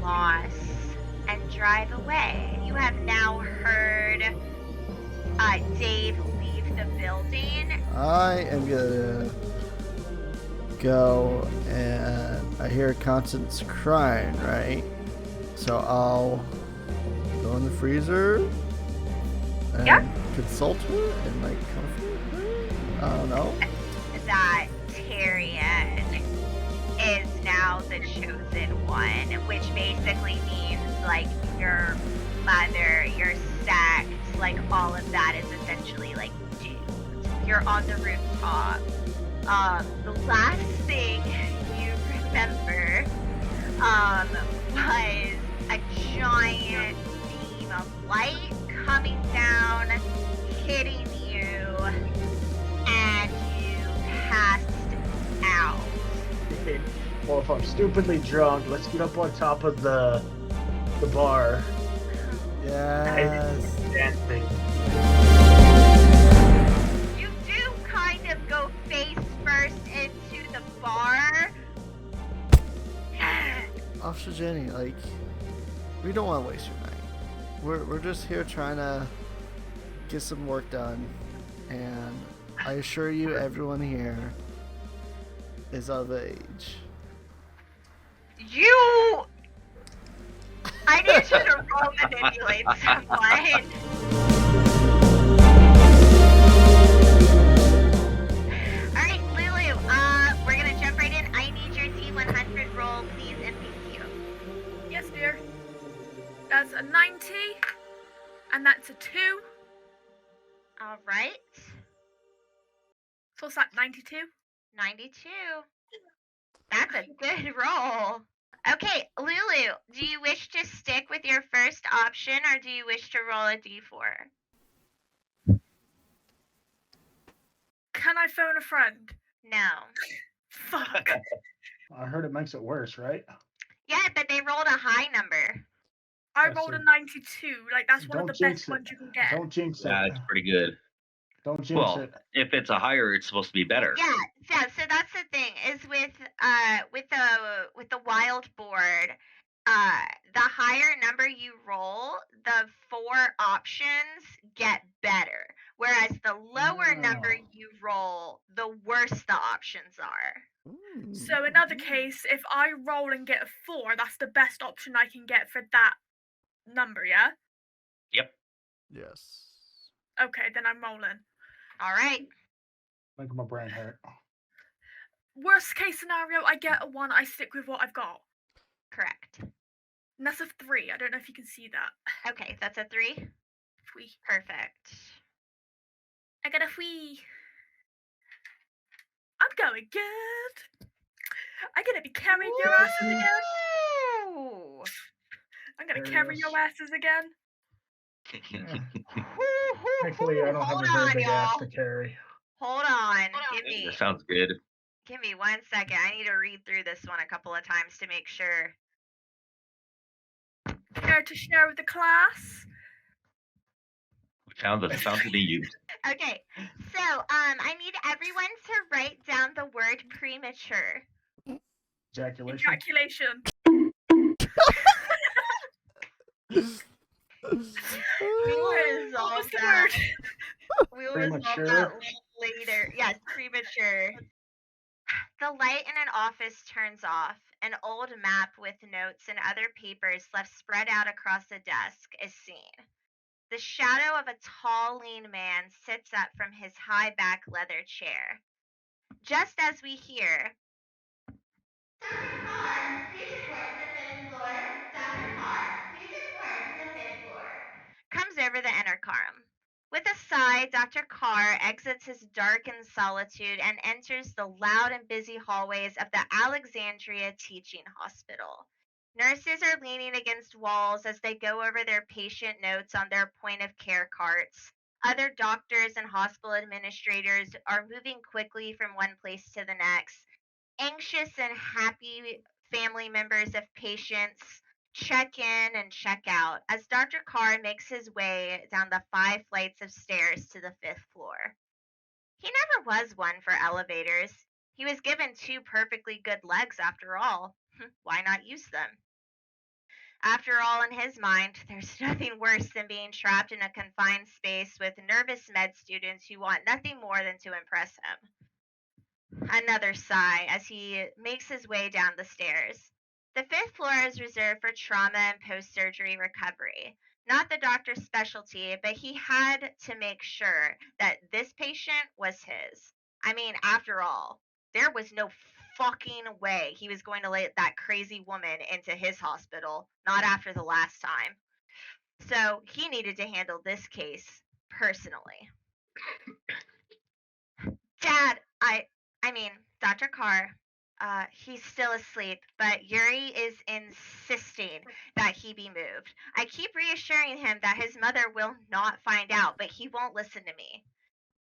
loss and drive away. You have now heard Dave leave the building. I am gonna go, and I hear Constance crying, right? So I'll go in the freezer and consult her and like comfort her. I don't know. That Terrian is now the chosen one, which basically means like your mother, your sect, like all of that is essentially like doomed. You're on the rooftop. The last thing you remember was a giant beam of light coming down, hitting you, and you passed out. Well, if I'm stupidly drunk, let's get up on top of the bar. Yes. Dancing. You do kind of go face first into the bar. Officer Jenny, like, we don't want to waste your night. We're just here trying to get some work done, and I assure you, everyone here is of age. I need you to roll manipulate someone. Alright, Lulu, we're gonna jump right in. I need your D100 roll, please, NPQ. Yes, dear. That's a 90, and that's a 2. Alright. So what's that, 92? 92. That's a good roll. Okay, Lulu, do you wish to stick with your first option, or do you wish to roll a d4? Can I phone a friend? No. Fuck. I heard it makes it worse, right? Yeah, but they rolled a high number. I rolled a 92. Like, that's one of the best ones you can get. Don't jinx it. Yeah, it's pretty good. Don't jinx it. If it's a higher, it's supposed to be better. Yeah. So that's the thing is with the wild board, the higher number you roll, the 4 options get better, whereas the lower number you roll, the worse the options are. So in other case, if I roll and get a 4, that's the best option I can get for that number, yeah? Yep. Yes. Okay, then I'm rolling. All right. Make my brain hurt. Worst case scenario, I get a 1, I stick with what I've got. Correct. And that's a 3. I don't know if you can see that. Okay, that's a 3? 3. Perfect. I got a 3. I'm going good. I'm gonna be carrying your asses again. Ooh. I'm gonna carry your asses again. Thankfully, I don't have a very big ass to carry. Hold on. That sounds good. Give me 1 second. I need to read through this one a couple of times to make sure. Care to share with the class? We found to be used. Okay, so I need everyone to write down the word premature. Ejaculation. Ejaculation. We will resolve that. We will resolve that later. Yes, premature. The light in an office turns off. An old map with notes and other papers left spread out across a desk is seen. The shadow of a tall, lean man sits up from his high-back leather chair. Just as we hear, Dr. Carr, please report to the 5th floor. Dr. Carr, please report to the 5th floor. Comes over the intercom. With a sigh, Dr. Carr exits his darkened solitude and enters the loud and busy hallways of the Alexandria Teaching Hospital. Nurses are leaning against walls as they go over their patient notes on their point-of-care carts. Other doctors and hospital administrators are moving quickly from one place to the next. Anxious and happy family members of patients check in and check out as Dr. Carr makes his way down the 5 flights of stairs to the 5th floor. He never was one for elevators. He was given 2 perfectly good legs after all. Why not use them? After all, in his mind, there's nothing worse than being trapped in a confined space with nervous med students who want nothing more than to impress him. Another sigh as he makes his way down the stairs. The 5th floor is reserved for trauma and post-surgery recovery. Not the doctor's specialty, but he had to make sure that this patient was his. I mean, after all, there was no fucking way he was going to let that crazy woman into his hospital, not after the last time. So he needed to handle this case personally. Dad, I mean, Dr. Carr, he's still asleep, but Yuri is insisting that he be moved. I keep reassuring him that his mother will not find out, but he won't listen to me.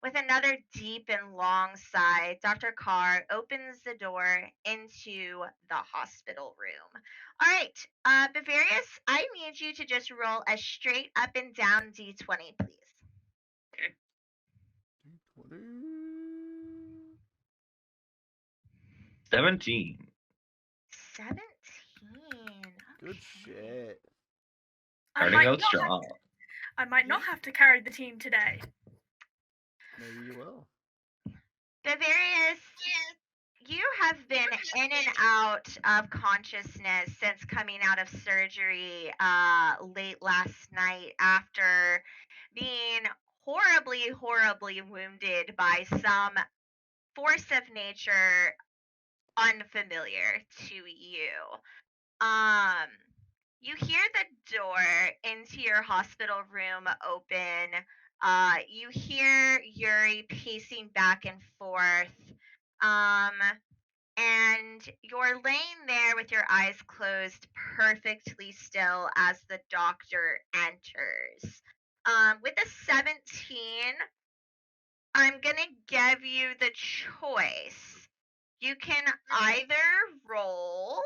With another deep and long sigh, Dr. Carr opens the door into the hospital room. All right, Bavarius, I need you to just roll a straight up and down d20, please. 17. 17. Good shit. Starting out strong. I might not have to carry the team today. Maybe you will. Bavarius, you have been in and out of consciousness since coming out of surgery late last night after being horribly, horribly wounded by some force of nature unfamiliar to you. You hear the door into your hospital room open. You hear Yuri pacing back and forth. And you're laying there with your eyes closed, perfectly still as the doctor enters. With a 17, I'm going to give you the choice. You can either roll.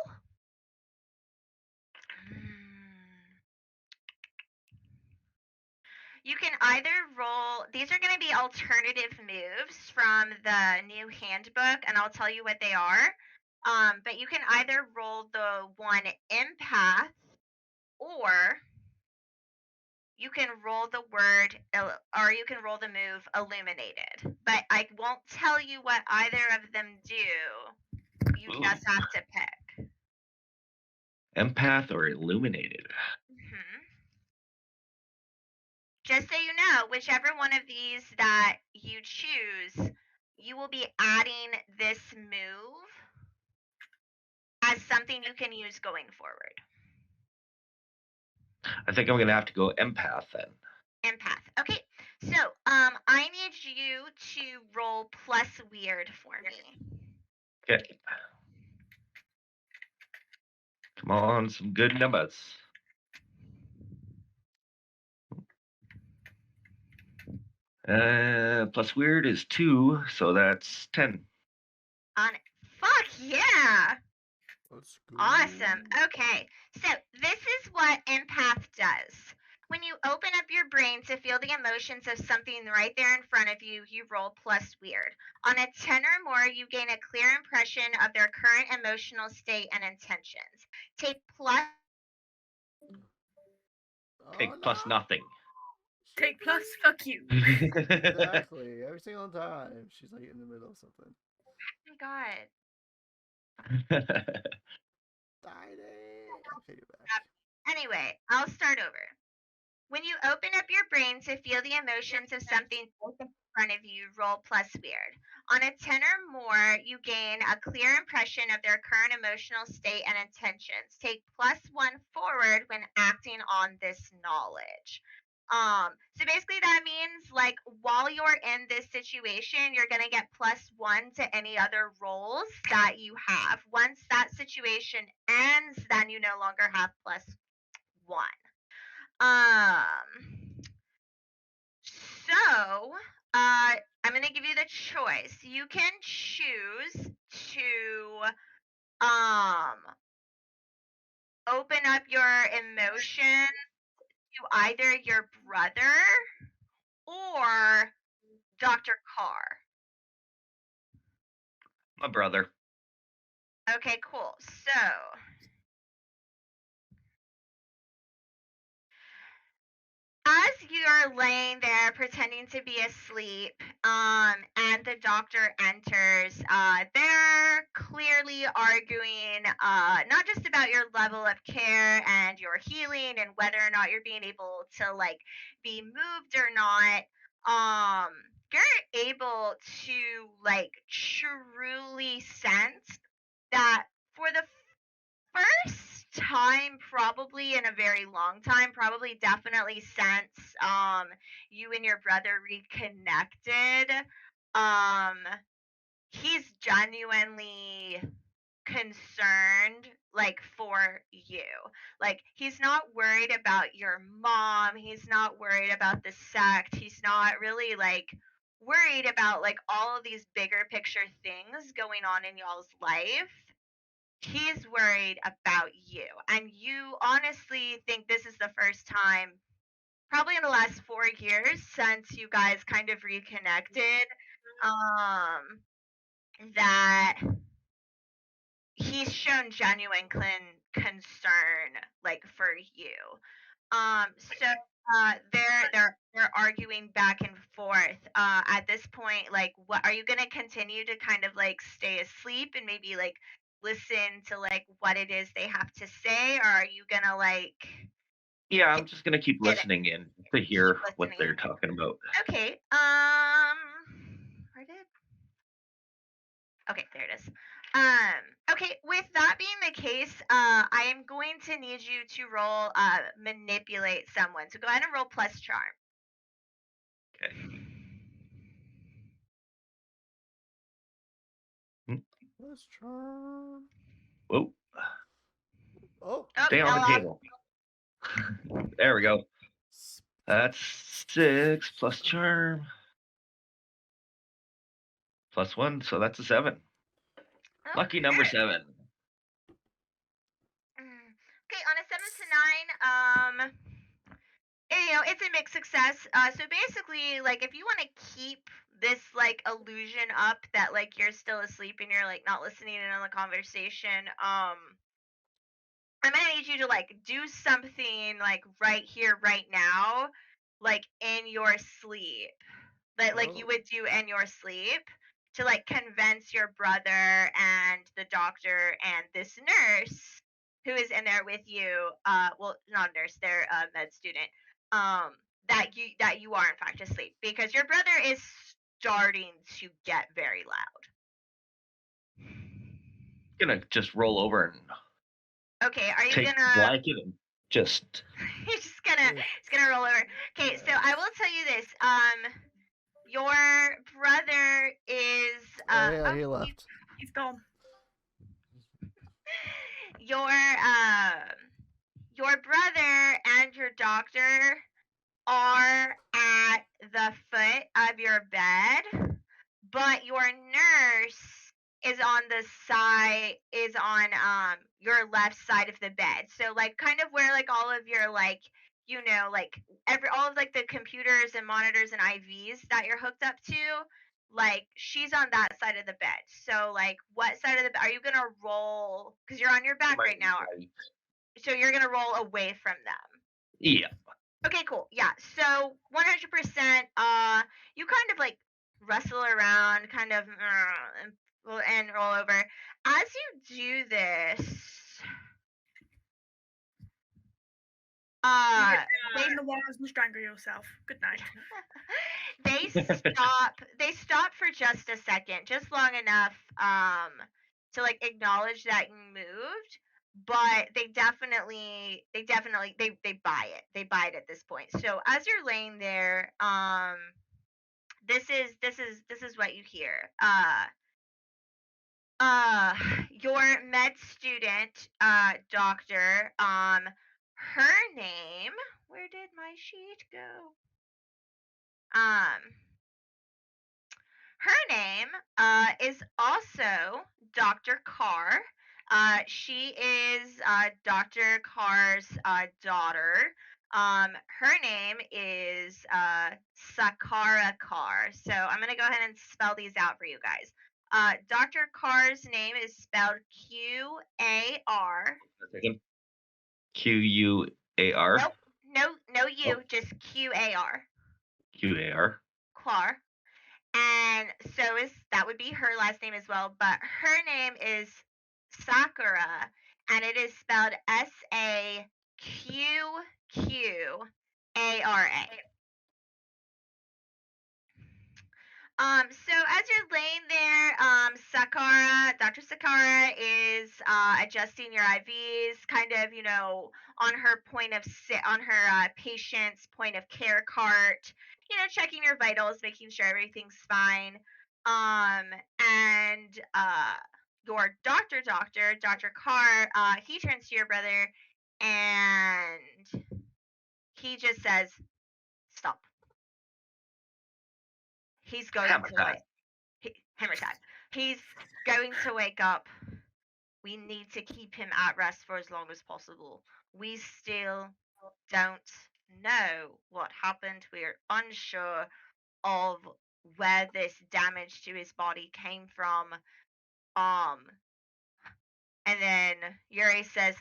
You can either roll, these are going to be alternative moves from the new handbook, and I'll tell you what they are. But you can either roll the one empath, or you can roll the word, or you can roll the move illuminated. But I won't tell you what either of them do. You just have to pick. Empath or illuminated? Just so you know, whichever one of these that you choose, you will be adding this move as something you can use going forward. I think I'm going to have to go empath then. Empath. Okay, so I need you to roll plus weird for me. Okay. Come on, some good numbers. Plus weird is 2, so that's 10. Fuck yeah! Let's go. Awesome. Okay, so this is what empath does. When you open up your brain to feel the emotions of something right there in front of you, you roll plus weird. On a 10 or more, you gain a clear impression of their current emotional state and intentions. Take plus. Take plus nothing. Take plus, fuck you. Exactly. Every single time. She's like in the middle of something. Oh my god. Okay, you're back. Anyway, I'll start over. When you open up your brain to feel the emotions of something in front of you, roll plus weird. On a 10 or more, you gain a clear impression of their current emotional state and intentions. Take plus 1 forward when acting on this knowledge. So basically that means like while you're in this situation, you're going to get plus 1 to any other rolls that you have. Once that situation ends, then you no longer have plus 1. So, I'm going to give you the choice. You can choose to, open up your emotions to either your brother or Dr. Carr. My brother. Okay, cool. So, as you're laying there pretending to be asleep, and the doctor enters, they're clearly arguing, not just about your level of care and your healing and whether or not you're being able to like be moved or not. You're able to like truly sense that for the first time probably in a very long time, probably definitely since you and your brother reconnected, um he's genuinely concerned like for you. Like he's not worried about your mom, he's not worried about the sect, he's not really like worried about like all of these bigger picture things going on in y'all's life. He's worried about you, and you honestly think this is the first time probably in the last 4 years since you guys kind of reconnected, um that he's shown genuine concern like for you. So they're arguing back and forth. At this point, like, what are you gonna continue to kind of like stay asleep and maybe like listen to like what it is they have to say, or are you gonna like Yeah, I'm just gonna keep get it? listening in to hear what Listening. they're talking about. Okay. Where did? Okay, there it is. Okay, with that being the case, I am going to need you to roll manipulate someone. So go ahead and roll plus charm. Okay. Let's try. Whoa. Oh, Stay on fell the off. table. There we go. That's 6 plus charm. +1, so that's a 7. Lucky number Okay. 7. Okay, on a 7 to 9, it's a mixed success. So basically, like, if you want to keep this like illusion up that like you're still asleep and you're like not listening in on the conversation, I'm gonna need you to like do something like right here, right now, like in your sleep, like you would do in your sleep to like convince your brother and the doctor and this nurse who is in there with you, well, not a nurse, they're a med student, that you are in fact asleep because your brother is starting to get very loud. Gonna just roll over and Okay, are you take the gonna blanket and just you're just gonna roll over. Okay, so I will tell you this. Your brother is oh yeah, he left. He's gone. Your brother and your doctor are at the foot of your bed, but your nurse is on your left side of the bed. So like kind of where like all of your like like all of like the computers and monitors and IVs that you're hooked up to, like she's on that side of the bed. So like what side of the bed are you gonna roll? Because you're on your back right now. So you're gonna roll away from them. Yeah. Okay, cool. Yeah. So 100%. You kind of like wrestle around, kind of, and roll over. As you do this, In the wires and strangle yourself. Good night. They stop for just a second, just long enough to like acknowledge that you moved, but they definitely they buy it. They buy it at this point. So as you're laying there, this is what you hear. Your med student, doctor, her name, where did my sheet go? Her name is also Dr. Carr. She is Dr. Carr's daughter. Her name is Sakara Carr. So I'm gonna go ahead and spell these out for you guys. Dr. Carr's name is spelled Q-A-R. Q-U-A-R. Nope. No U, just QAR. QAR. Clar. And so that would be her last name as well, but her name is Sakura, and it is spelled SAQQARA. So as you're laying there, Dr. Sakura is adjusting your IVs, kind of, on her patient's point of care cart, checking your vitals, making sure everything's fine. And your Dr. Carr, he turns to your brother and he just says, "Stop." He's going Hammer to time. hammer time. He's going to wake up. We need to keep him at rest for as long as possible. We still don't know what happened. We're unsure of where this damage to his body came from. And then Yuri says,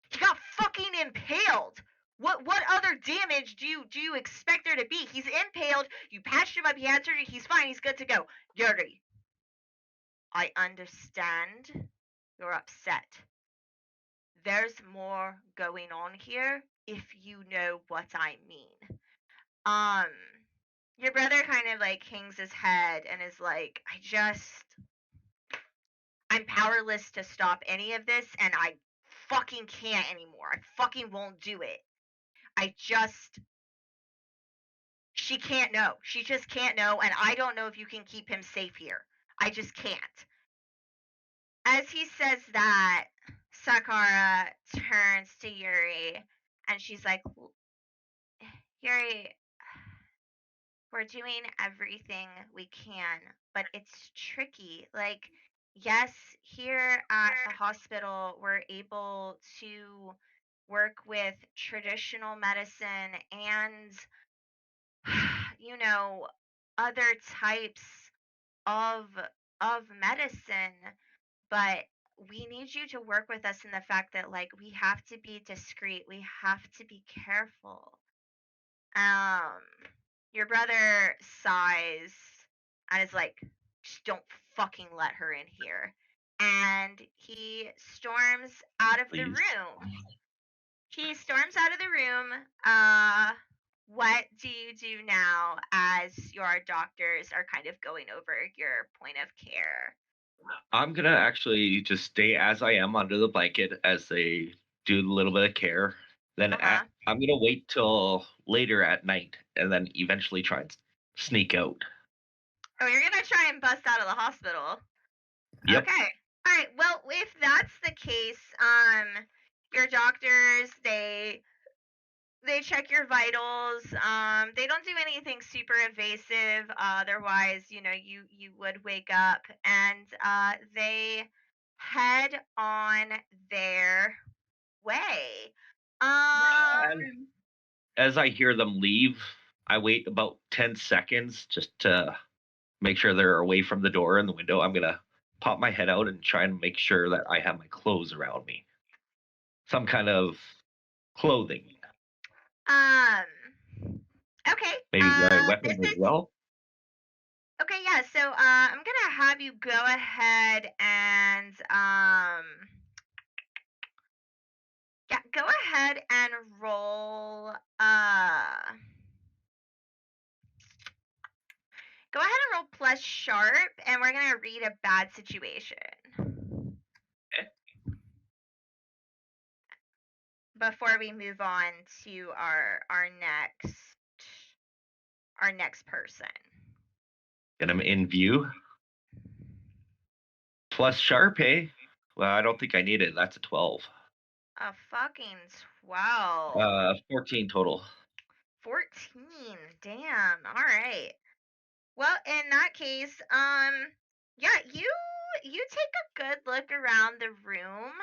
"He got fucking impaled. What other damage do you expect there to be? He's impaled. You patched him up. He had surgery. He's fine. He's good to go." Yuri, I understand you're upset. There's more going on here, if you know what I mean. Your brother kind of like hangs his head and is like, I'm powerless to stop any of this, and I fucking can't anymore. I fucking won't do it. She can't know. She just can't know, and I don't know if you can keep him safe here. I just can't. As he says that, Sakura turns to Yuri, and she's like, "Yuri, we're doing everything we can, but it's tricky. Like, yes, here at the hospital, we're able to work with traditional medicine and, other types of medicine, but we need you to work with us in the fact that, like, we have to be discreet. We have to be careful." Your brother sighs and is like, "Just don't fucking let her in here." And he storms out of the Please. room. What do you do now as your doctors are kind of going over your point of care? I'm gonna actually just stay as I am under the blanket as they do a little bit of care. Then I'm gonna wait till later at night and then eventually try and sneak out. Oh, you're gonna try and bust out of the hospital? Yep. Okay. All right. Well, if that's the case, your doctors, they check your vitals. They don't do anything super invasive. Otherwise, you would wake up, and they head on their way. And as I hear them leave, I wait about 10 seconds just to make sure they're away from the door and the window. I'm gonna pop my head out and try and make sure that I have my clothes around me. Some kind of clothing. Okay. Maybe wear a weapon as well. Okay, yeah. So I'm gonna have you go ahead and go ahead and roll. Go ahead and roll plus sharp, and we're gonna read a bad situation. Okay. Before we move on to our next person. Get them in view. Plus sharp, eh? Well, I don't think I need it. That's a 12. A fucking 12. 14 total. 14. Damn. All right. Well, in that case, yeah, you take a good look around the room,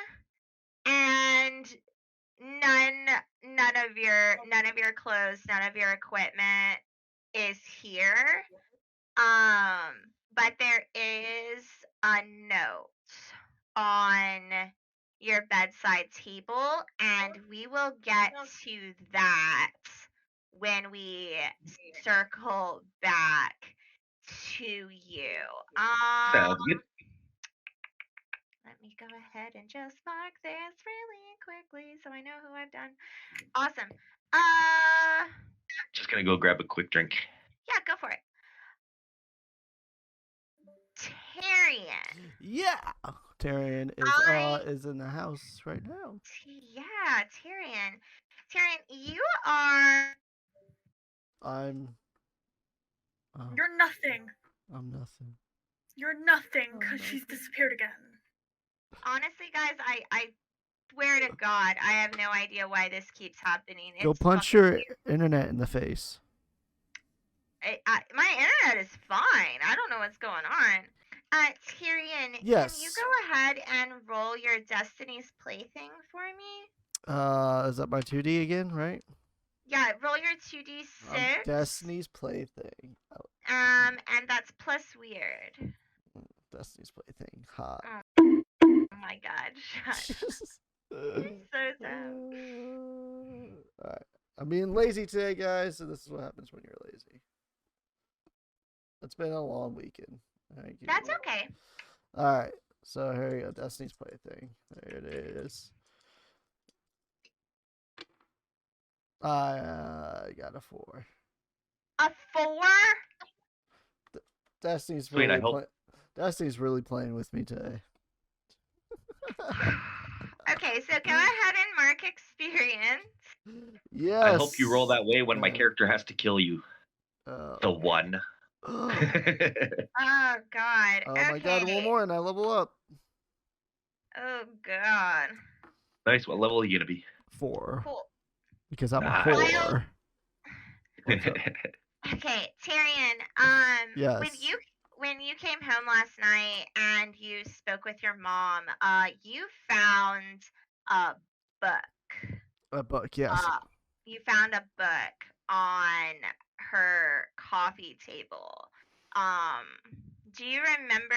and none of your clothes, none of your equipment is here. But there is a note on your bedside table, and we will get to that when we circle back to you. Sounds good. Let me go ahead and just mark this really quickly so I know who I've done. Awesome. Just gonna go grab a quick drink. Yeah, go for it. Terrian. Yeah, Terrian is in the house right now. Yeah, Terrian. Terrian, you are. I'm. You're nothing. I'm nothing. You're nothing because she's disappeared again. Honestly, guys, I swear to God, I have no idea why this keeps happening. Go punch your internet in the face. My internet is fine. I don't know what's going on. Tyrion, yes. Can you go ahead and roll your Destiny's Plaything for me? Is that my 2D again, right? Yeah, roll your 2d6. Destiny's Plaything. And that's plus weird. Destiny's Plaything. Hot. Oh my God, shut up. So dumb. Alright. I'm being lazy today, guys, so this is what happens when you're lazy. It's been a long weekend. That's okay. Alright, so here we go. Destiny's Plaything. There it is. I got a 4. A 4? Destiny's Sweet, really Destiny's really playing with me today. Okay, so go ahead and mark experience. Yes. I hope you roll that way when my character has to kill you. The 1. Oh God. Oh my God, one more and I level up. Oh God. Nice. What level are you gonna be? 4. Cool. Because I'm a whore. Okay, Terrian. Yes. When you came home last night and you spoke with your mom, you found a book. A book, yes. You found a book on her coffee table. Do you remember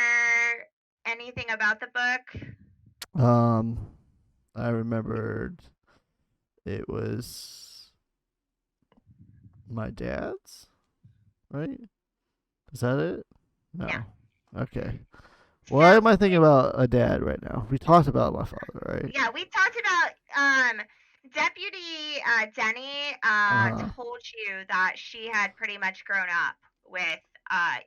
anything about the book? I remembered it was my dad's, right? Is that it? No. Yeah. Okay. Why am I thinking about a dad right now? We talked about my father, right? Yeah, we talked about Deputy Dennie told you that she had pretty much grown up with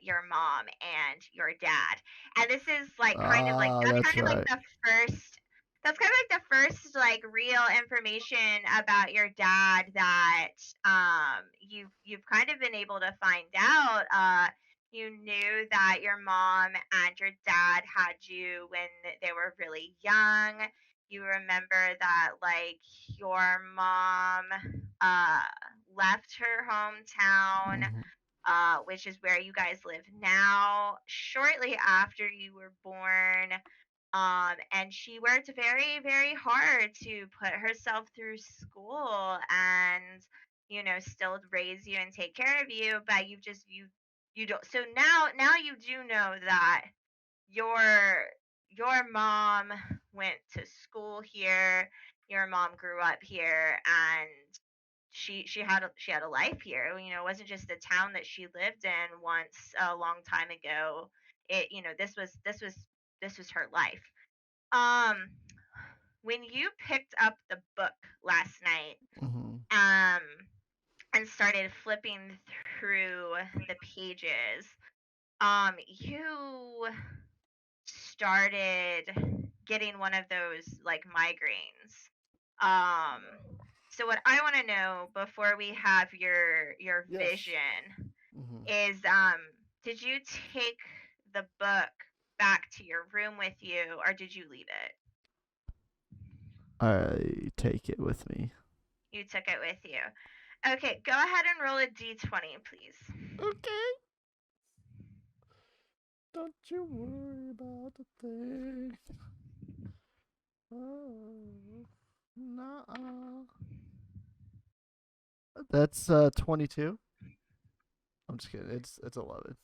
your mom and your dad. And this is like kind of like that's kind of like the first like real information about your dad that you've kind of been able to find out. You knew that your mom and your dad had you when they were really young. You remember that like your mom left her hometown, which is where you guys live now, shortly after you were born. And she worked very, very hard to put herself through school and, still raise you and take care of you. But you don't. So now you do know that your mom went to school here. Your mom grew up here, and she had a life here. It wasn't just the town that she lived in once a long time ago. This was her life. When you picked up the book last night, and started flipping through the pages, you started getting one of those like migraines. So what I want to know before we have your vision is did you take the book back to your room with you, or did you leave it? I take it with me. You took it with you. Okay, go ahead and roll a d20, please. Okay. Don't you worry about the thing. Oh, nah. That's 22. I'm just kidding. It's 11.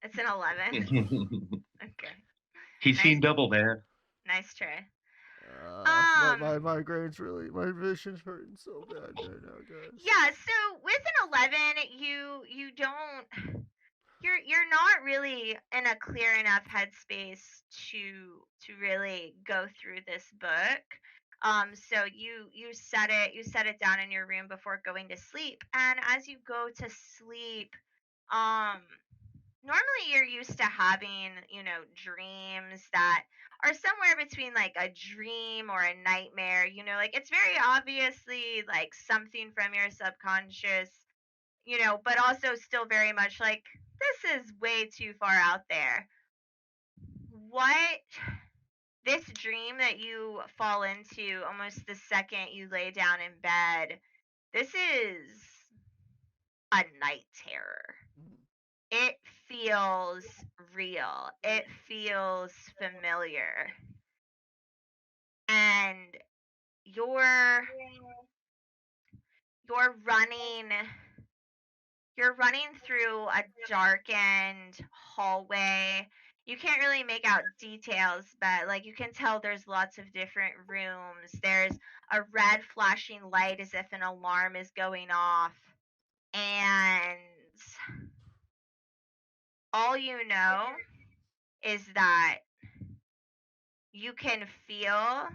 It's an 11. Okay. He's seen double, man. Nice try. My migraine's my vision's hurting so bad right now, guys. Yeah, so with an 11, you don't you're not really in a clear enough headspace to really go through this book. So you set it down in your room before going to sleep, and as you go to sleep, um normally you're used to having, dreams that are somewhere between like a dream or a nightmare, like it's very obviously like something from your subconscious, but also still very much like this is way too far out there. What this dream that you fall into almost the second you lay down in bed, this is a night terror. It feels real. It feels familiar. And you're you're running you're running through a darkened hallway. You can't really make out details, but like you can tell there's lots of different rooms. There's a red flashing light as if an alarm is going off. And all you know is that you can feel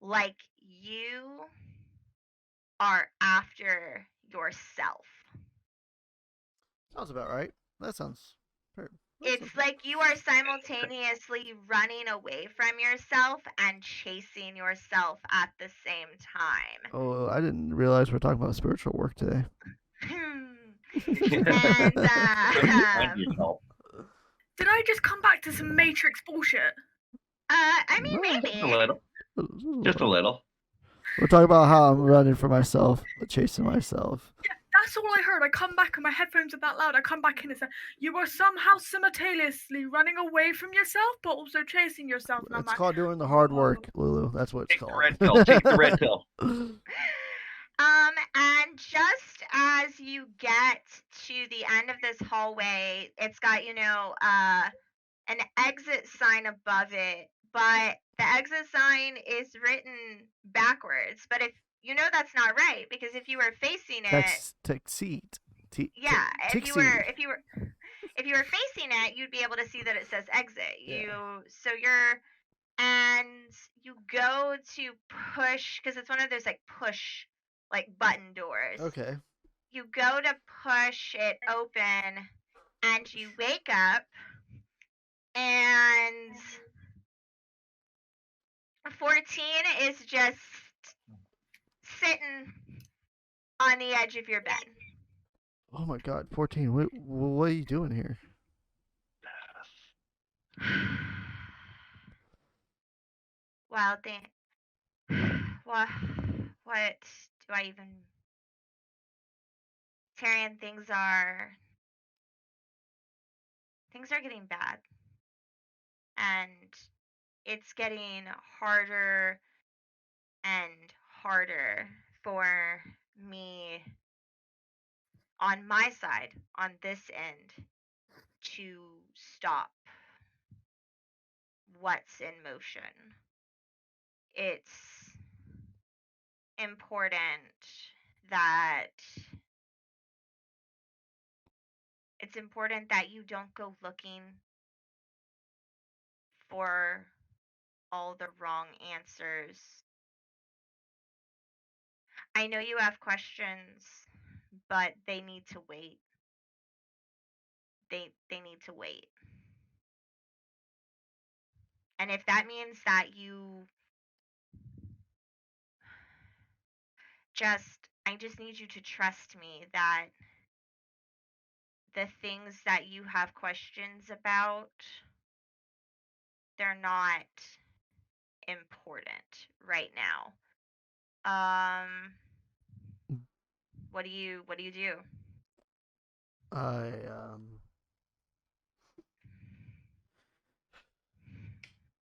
like you are after yourself. Sounds about right. That sounds pretty. It's like you are simultaneously running away from yourself and chasing yourself at the same time. Oh, I didn't realize we're talking about spiritual work today. And did I just come back to some Matrix bullshit? I mean, maybe. Just a little. We're talking about how I'm running for myself, chasing myself. Yeah, that's all I heard. I come back and my headphones are that loud. I come back in and say, you are somehow simultaneously running away from yourself, but also chasing yourself. And It's called doing the hard work, Lulu. That's what it's Take called. the red pill. Take the red pill. And just as you get to the end of this hallway, it's got, an exit sign above it, but the exit sign is written backwards. But if that's not right, because if you were facing it, yeah, if you were facing it, you'd be able to see that it says exit. Yeah. You go to push, because it's one of those like push like button doors. Okay. You go to push it open and you wake up and 14 is just sitting on the edge of your bed. Oh my God, 14! What are you doing here? Well, what do I even? Terrian, things are getting bad, and it's getting harder and harder for me on my side, on this end, to stop what's in motion. It's important that you don't go looking for all the wrong answers. I know you have questions, but they need to wait. They need to wait. And if that means that I just need you to trust me that the things that you have questions about, they're not important right now. What do you do?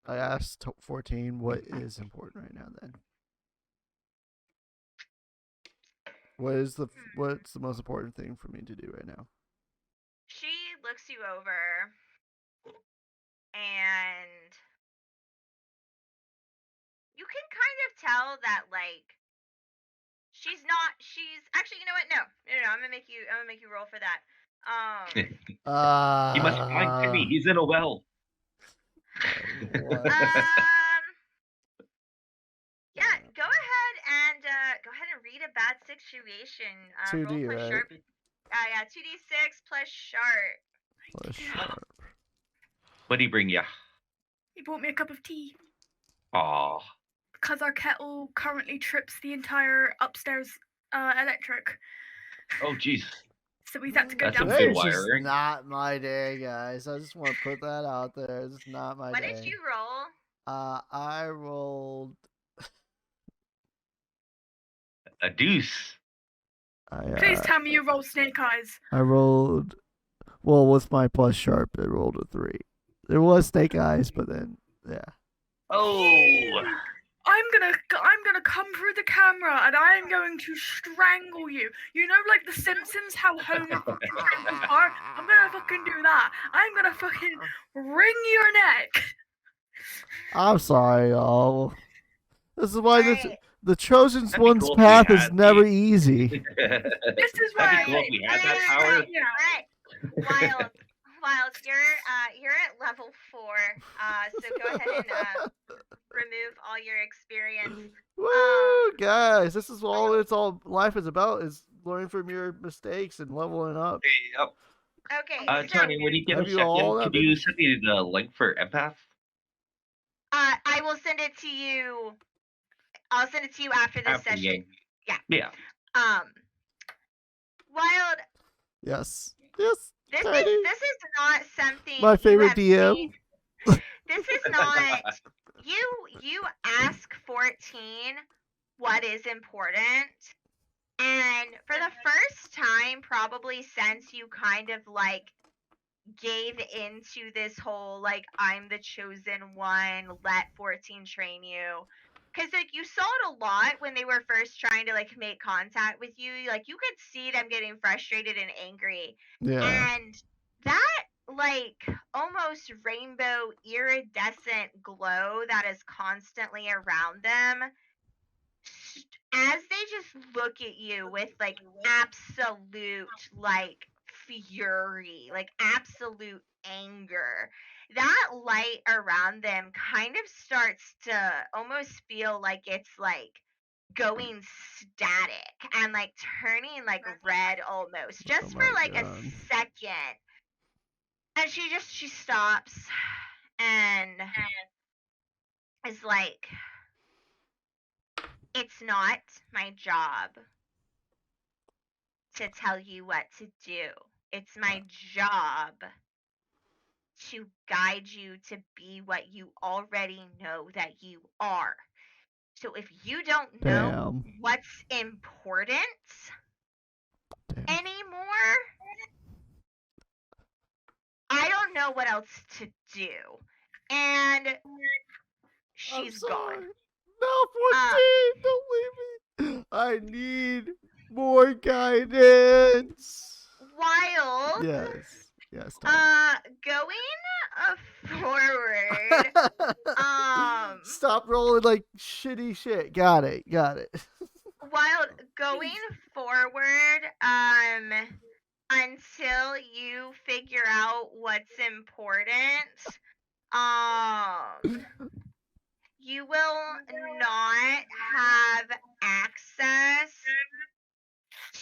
I asked 14 what is important right now then. What's the most important thing for me to do right now? She looks you over and tell that like she's actually, you know what? No. I'm gonna make you roll for that. He must find Timmy. He's in a well. Yeah, go ahead and read a bad situation. 2D, roll plus right? sharp. Yeah, 2d6 plus sharp. Plus sharp. What'd he bring you? He bought me a cup of tea. Aw. Because our kettle currently trips the entire upstairs electric. Oh, jeez. So we've had to go That's some down. good Today's just wiring. not my day, guys. I just want to put that out there. It's not my day. What did you roll? I rolled A deuce. Please tell me you roll snake eyes. I rolled. Well, with my plus sharp, it rolled a 3. There was snake eyes, but then yeah. Oh. I'm gonna come through the camera and I am going to strangle you. You know, like The Simpsons, how Homer are? I'm gonna fucking do that. I'm gonna fucking wring your neck. I'm sorry, y'all. This is why Alright. the chosen That'd be one's cool if we path is had never the- easy. This is That'd why. be cool if we had that power. Alright. Wild, you're at level 4. So go ahead and remove all your experience. Woo, guys! This is all life is about, is learning from your mistakes and leveling up. Yep. Okay. So Tony, when you get a Have you all second, could you send me the link for empath? I will send it to you. I'll send it to you after this After the session. game. Yeah. Wild. Yes. This is not something My favorite you have DM. seen. This is not you ask 14 what is important, and for the first time probably since you kind of like gave into this whole like I'm the chosen one, let 14 train you. Cause like you saw it a lot when they were first trying to like make contact with you. Like you could see them getting frustrated and angry. Yeah. And that like almost rainbow iridescent glow that is constantly around them, as they just look at you with like absolute like fury, like absolute anger, that light around them kind of starts to almost feel like it's like going static and like turning like red almost just Oh for my like God. a second. And she stops and is like, it's not my job to tell you what to do. It's my job to guide you to be what you already know that you are. So if you don't know Damn. what's important anymore, I don't know what else to do. And she's gone. No, 14, don't leave me. I need more guidance. Wild. Yes. Going forward. Stop rolling like shitty shit. Got it. Wild, going forward, until you figure out what's important, you will not have access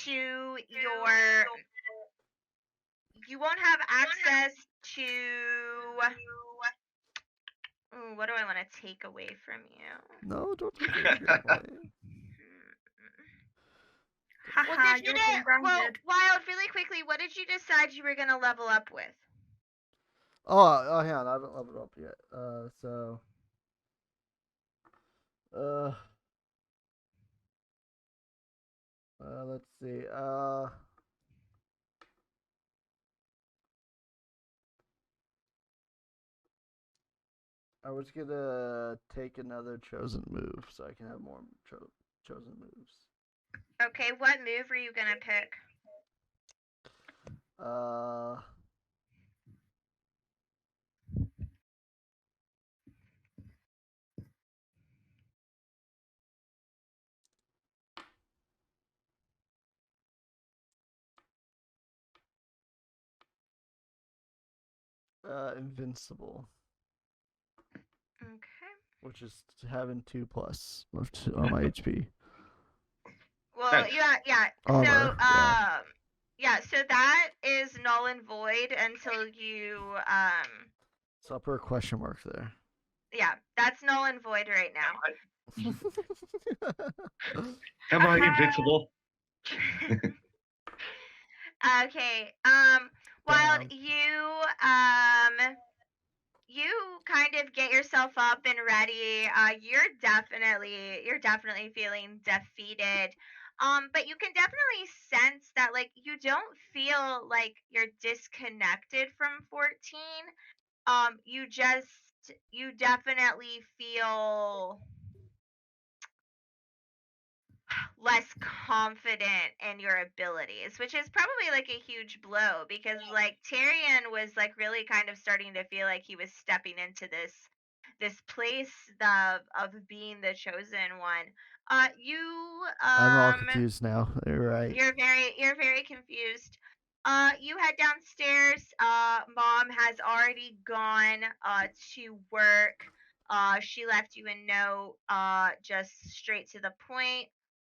to your. You won't have access to. Ooh, what do I want to take away from you? No, don't take it away. Well, Wild, really quickly, what did you decide you were gonna level up with? Oh, hang on, I haven't leveled up yet. Let's see. I was gonna take another chosen move so I can have more chosen moves. Okay, what move were you gonna pick? Invincible. Okay. Which is having 2+ on my HP. Well, Nice. yeah. Armor, So, yeah. yeah. So that is null and void until you, So I'll put a question mark there. yeah, that's null and void right now. Am I invincible? Okay. While you kind of get yourself up and ready, you're definitely feeling defeated. But you can definitely sense that like you don't feel like you're disconnected from 14. You definitely feel less confident in your abilities, which is probably like a huge blow because like Terrian was like really kind of starting to feel like he was stepping into this place of being the chosen one. I'm all confused now. You're right. You're very confused. You head downstairs. Mom has already gone to work. She left you a note, just straight to the point.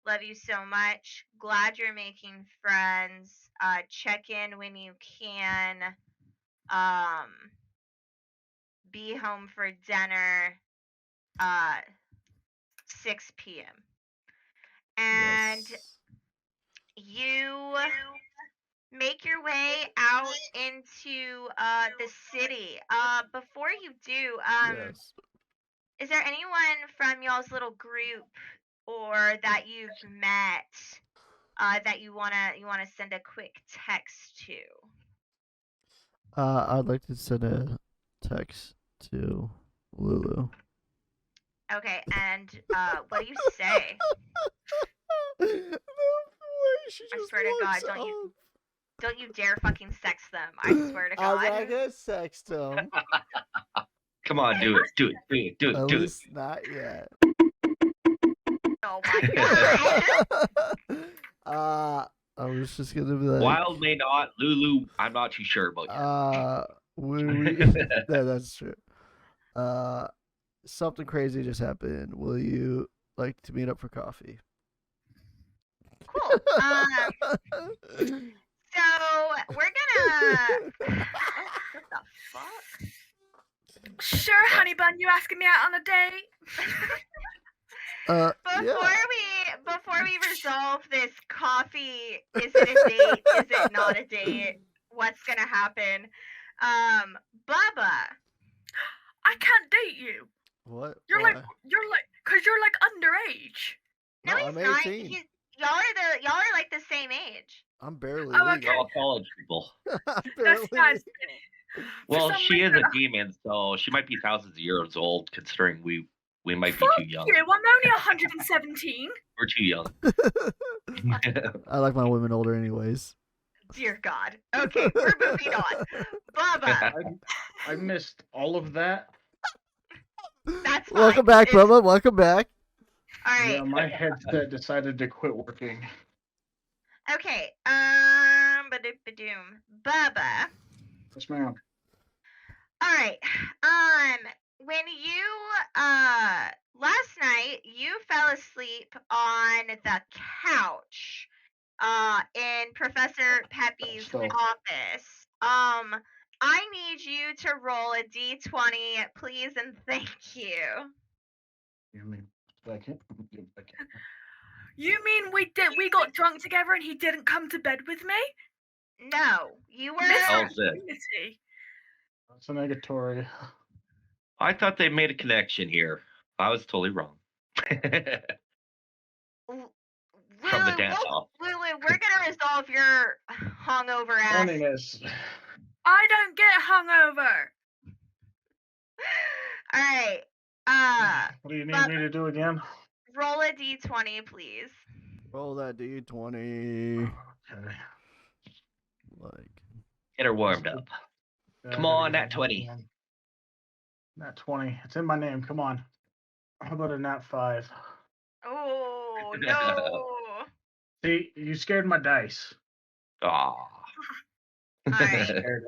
Love you so much. Glad you're making friends. Check in when you can. Um, be home for dinner. 6 p.m. And Yes. you make your way out into the city. Before you do, Yes. is there anyone from y'all's little group or that you've met that you wanna send a quick text to? I'd like to send a text to Lulu. Okay, and what do you say? I swear to God, don't you dare fucking sex them. I swear to God. I'm not gonna sext him. Come on, do it. At least not yet. Oh my God. I was just gonna be like, Wild may not, Lulu. I'm not too sure about you. that's true. Something crazy just happened. Will you like to meet up for coffee? Cool. So we're gonna. What the fuck? Sure, honey bun, you asking me out on a date? Before we resolve this coffee, is it a date? Is it not a date? What's gonna happen? Bubba. I can't date you. What? You're Why? cause you're like underage. No, No, he's I'm not. 18. Y'all are like the same age. I'm barely Oh, legal. okay. We're all college people. I'm That's barely nice. legal. Well, some she is reason- a demon, so she might be thousands of years old, considering we might be Fuck too young. you, I'm only 117. We're too young. I like my women older, anyways. Dear God. Okay, we're moving on. Bubba. I missed all of that. That's fine. Welcome back, Bubba. Welcome back. All right. Yeah, my headset decided to quit working. Okay. Ba-doom. Bubba. Yes, ma'am. All right. When you last night you fell asleep on the couch in Professor Peppy's Still. office. I need you to roll a d20, please, and thank you. Give me a second. You mean we got drunk together and he didn't come to bed with me? No, you were. How's it? Unity. That's a negatory. I thought they made a connection here. I was totally wrong. From the dance off. Lulu, we're gonna resolve your hungover ass. Funniness. I don't get hungover. All right. What do you need me to do again? Roll a d20, please. Roll that d20. Okay. Like. Get her warmed up. Come on, nat 20. Nat 20. It's in my name. Come on. How about a nat 5? Oh no. See, you scared my dice. Aw. All right.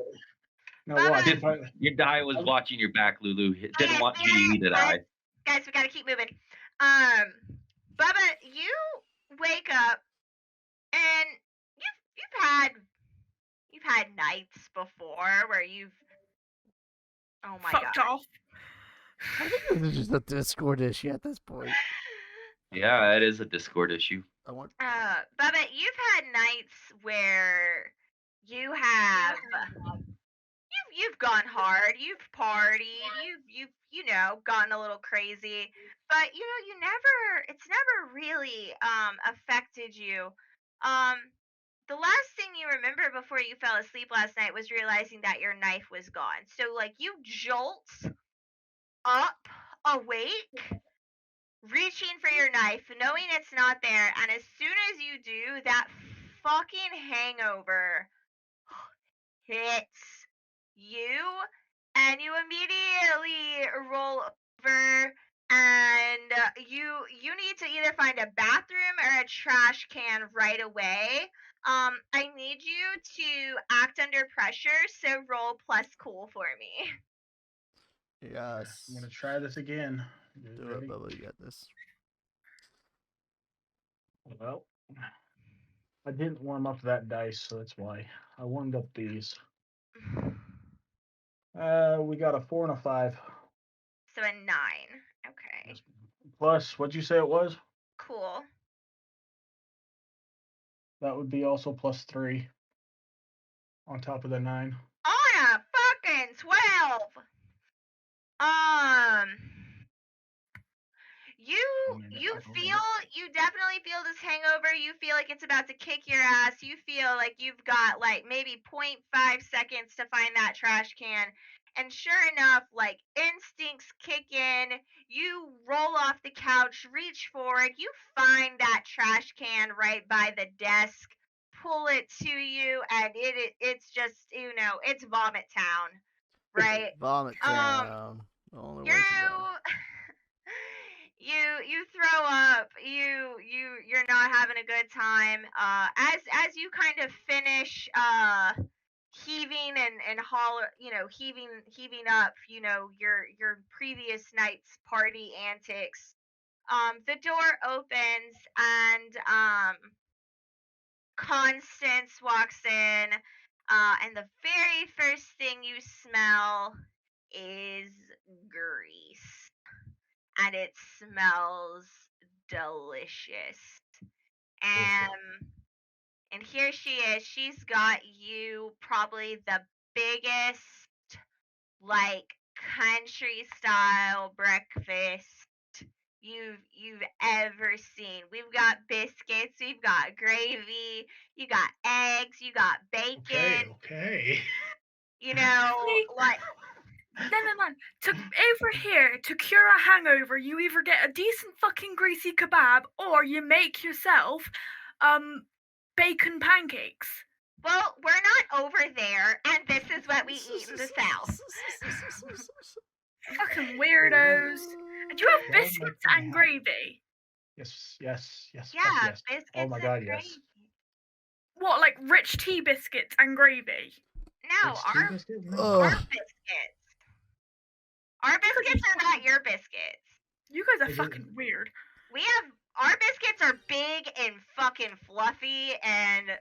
Now Bubba. watch. Your die was watching your back, Lulu. It didn't want you to die. Guys, we gotta keep moving. Bubba, you wake up and you've had nights before where you've fucked off. I think this is just a Discord issue at this point. Yeah, it is a Discord issue. Bubba, you've had nights where you have you've gone hard, you've partied, you've gotten a little crazy, but it's never really affected you. The last thing you remember before you fell asleep last night was realizing that your knife was gone. So like you jolt up awake, reaching for your knife, knowing it's not there, and as soon as you do, that fucking hangover hits you, and you immediately roll over, and you need to either find a bathroom or a trash can right away. I need you to act under pressure, so roll plus cool for me. Yes. I'm gonna try this again. Do it, Bubba. You got this. Well, I didn't warm up that dice, so that's why. I warmed up these. We got a 4 and a 5. So a 9. Okay. Plus, what'd you say it was? Cool. That would be also plus 3 on top of the 9. On a fucking 12. You definitely feel this hangover. You feel like it's about to kick your ass. You feel like you've got like maybe 0.5 seconds to find that trash can. And sure enough, like instincts kick in. You roll off the couch, reach forward. You find that trash can right by the desk, pull it to you, and it's just, it's vomit town, right? Vomit town. You throw up. You're not having a good time. As you kind of finish heaving and holler, heaving up, your previous night's party antics. The door opens and Constance walks in, and the very first thing you smell is grease, and it smells delicious. And here she is. She's got you probably the biggest, like, country style breakfast you've ever seen. We've got biscuits, we've got gravy, you got eggs, you got bacon. Okay. Like. No. Over here, to cure a hangover, you either get a decent fucking greasy kebab or you make yourself bacon pancakes. Well, we're not over there, and this is what we eat in the South. Fucking weirdos. And you have biscuits and gravy. Yes. Yeah, Yes. biscuits. Oh my god, and yes. gravy. What, like rich tea biscuits and gravy? No, our biscuits. Our biscuits are not your biscuits. You guys are fucking weird. Our biscuits are big and fucking fluffy and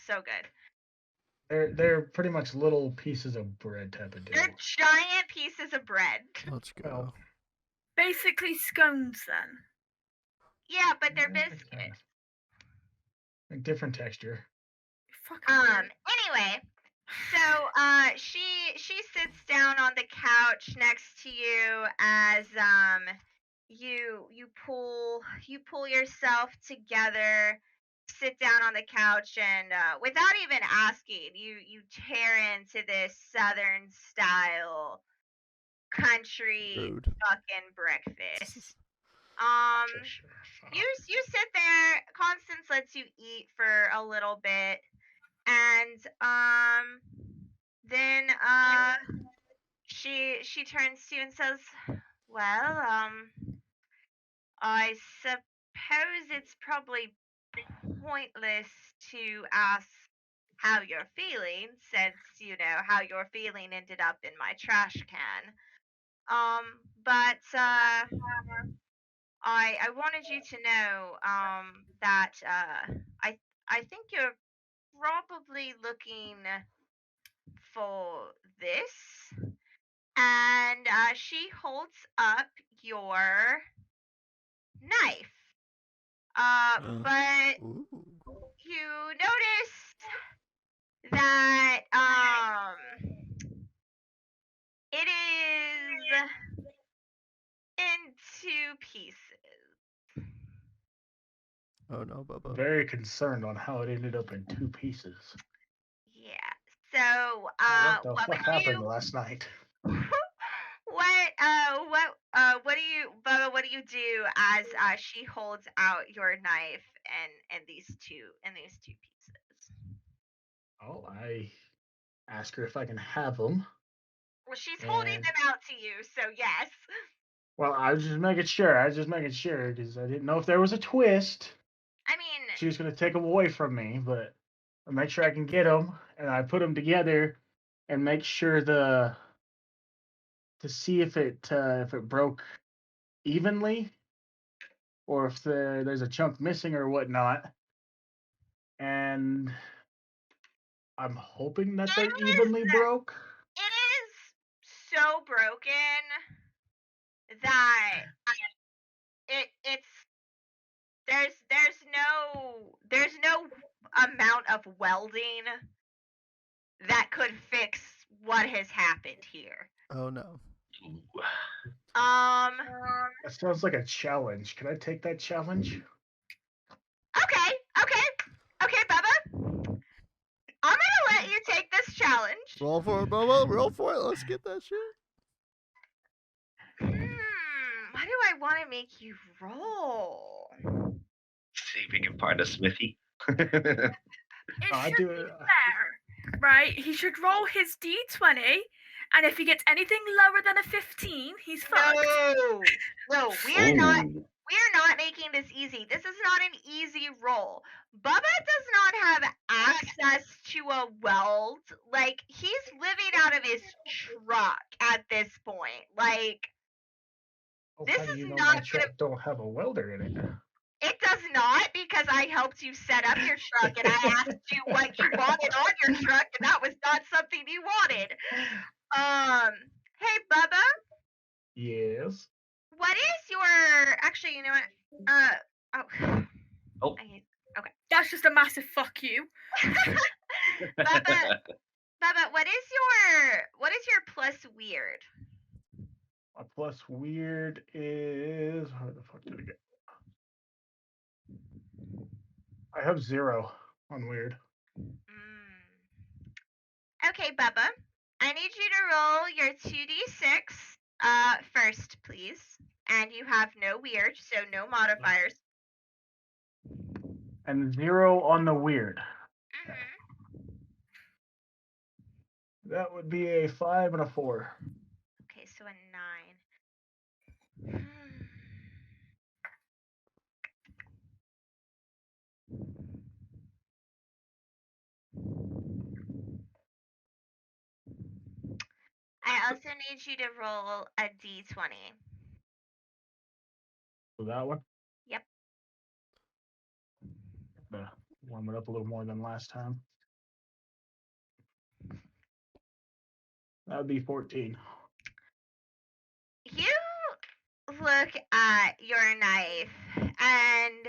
so good. They're pretty much little pieces of bread type of deal. They're giant pieces of bread. Let's go. Basically scones then. Yeah, but they're biscuits. Like different texture. Anyway, so she sits down on the couch next to you as you pull yourself together, sit down on the couch, and without even asking, you tear into this Southern style country fucking breakfast. You sit there. Constance lets you eat for a little bit, and then she turns to you and says, "Well, I suppose it's probably pointless to ask how you're feeling, since how you're feeling ended up in my trash can. But I wanted you to know that I think you're probably looking for this. And she holds up your knife. But Ooh. you notice that it is in two pieces. Oh no, Bubba. Very concerned on how it ended up in two pieces. Yeah. So What the what fuck would happened you last night? what do you, Bubba, what do you do as she holds out your knife and these two pieces? Oh, I ask her if I can have them. Well, she's holding And them out to you, so yes. well, I was just making sure. Because I didn't know if there was a twist. I mean, She was gonna take them away from me, but I make sure I can get them, and I put them together, and make sure to see if it broke evenly, or if there's a chunk missing or whatnot. And I'm hoping that they evenly broke. it is so broken that it's there's no amount of welding that could fix what has happened here. Oh no. That sounds like a challenge. Can I take that challenge? Okay, Bubba. I'm gonna let you take this challenge. Roll for it, Bubba. Roll for it. Let's get that shit. Why do I want to make you roll? See if we can find a smithy. It should be fair, right? He should roll his d20, and if he gets anything lower than a 15, he's fucked. No, we are not making this easy. This is not an easy roll. Bubba does not have access to a weld. Like, he's living out of his truck at this point. Like, this how do is you know not my truck don't have a welder in it? It does not, because I helped you set up your truck and I asked you what you wanted on your truck, and that was not something you wanted. Hey, Bubba. Yes. What is your? Actually, you know what? Oh. Okay. That's just a massive fuck you. Bubba, what is your plus weird? My plus weird is, where the fuck did it go? I have 0 on weird. Okay, Bubba. I need you to roll your 2d6 first, please. And you have no weird, so no modifiers. And 0 on the weird. That would be a 5 and a 4. Okay, so a 9. I also need you to roll a d20. So that one? Yep. Warm it up a little more than last time. That would be 14. You look at your knife and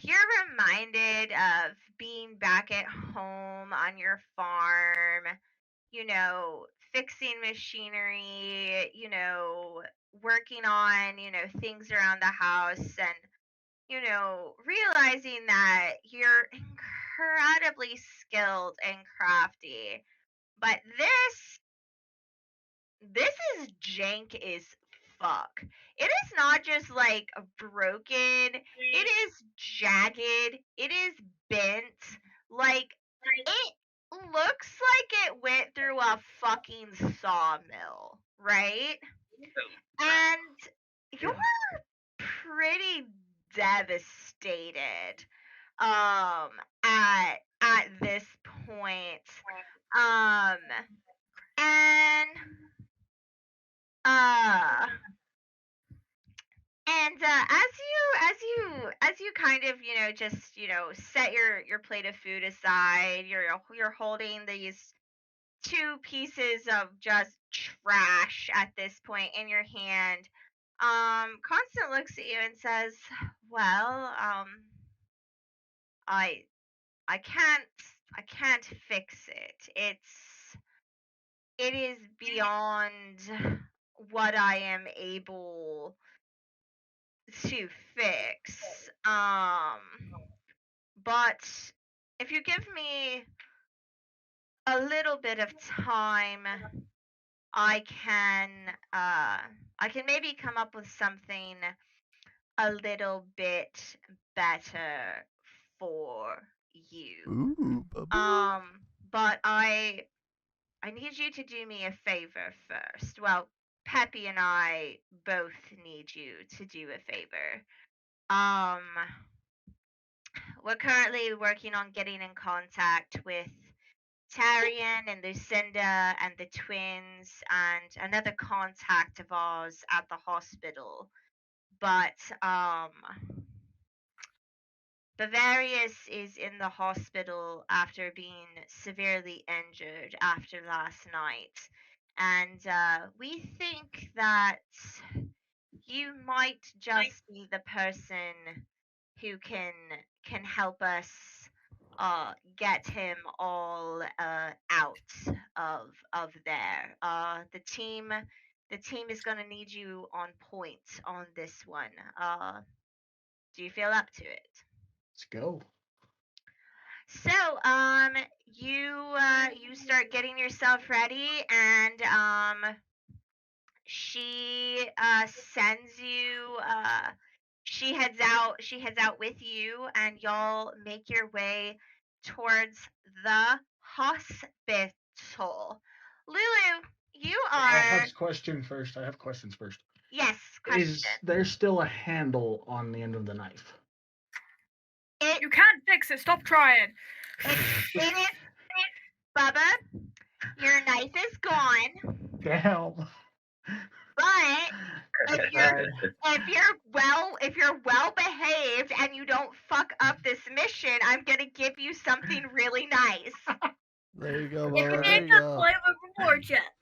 you're reminded of being back at home on your farm, fixing machinery, working on, things around the house, and, realizing that you're incredibly skilled and crafty. But this is jank as fuck. It is not just like broken, it is jagged, it is bent. Like, it looks like it went through a fucking sawmill, right? And you're pretty devastated at point. And uh And as you kind of just set your plate of food aside, you're holding these two pieces of just trash at this point in your hand. Constant looks at you and says, "Well, I I can't fix it. It is beyond what I am able to fix. But if you give me a little bit of time, I can I can maybe come up with something a little bit better for you. Ooh, Bubba. But I need you to do me a favor first. Well, Peppy and I both need you to do a favor. We're currently working on getting in contact with Terrian and Lucinda and the twins and another contact of ours at the hospital. But Bavarius is in the hospital after being severely injured after last night. And we think that you might just be the person who can help us get him all out of there. The team is gonna need you on point on this one. Do you feel up to it? Let's go. So, you start getting yourself ready, and she sends you. She heads out with you, and y'all make your way towards the hospital. Lulu, you I are. have questions first. Yes, Is question. there still a handle on the end of the knife? You can't fix it. Stop trying. It is, Bubba. Your knife is gone. Damn. But if you're well behaved and you don't fuck up this mission, I'm gonna give you something really nice. There you go, If Bubba. you There need you to go. play with reward yet.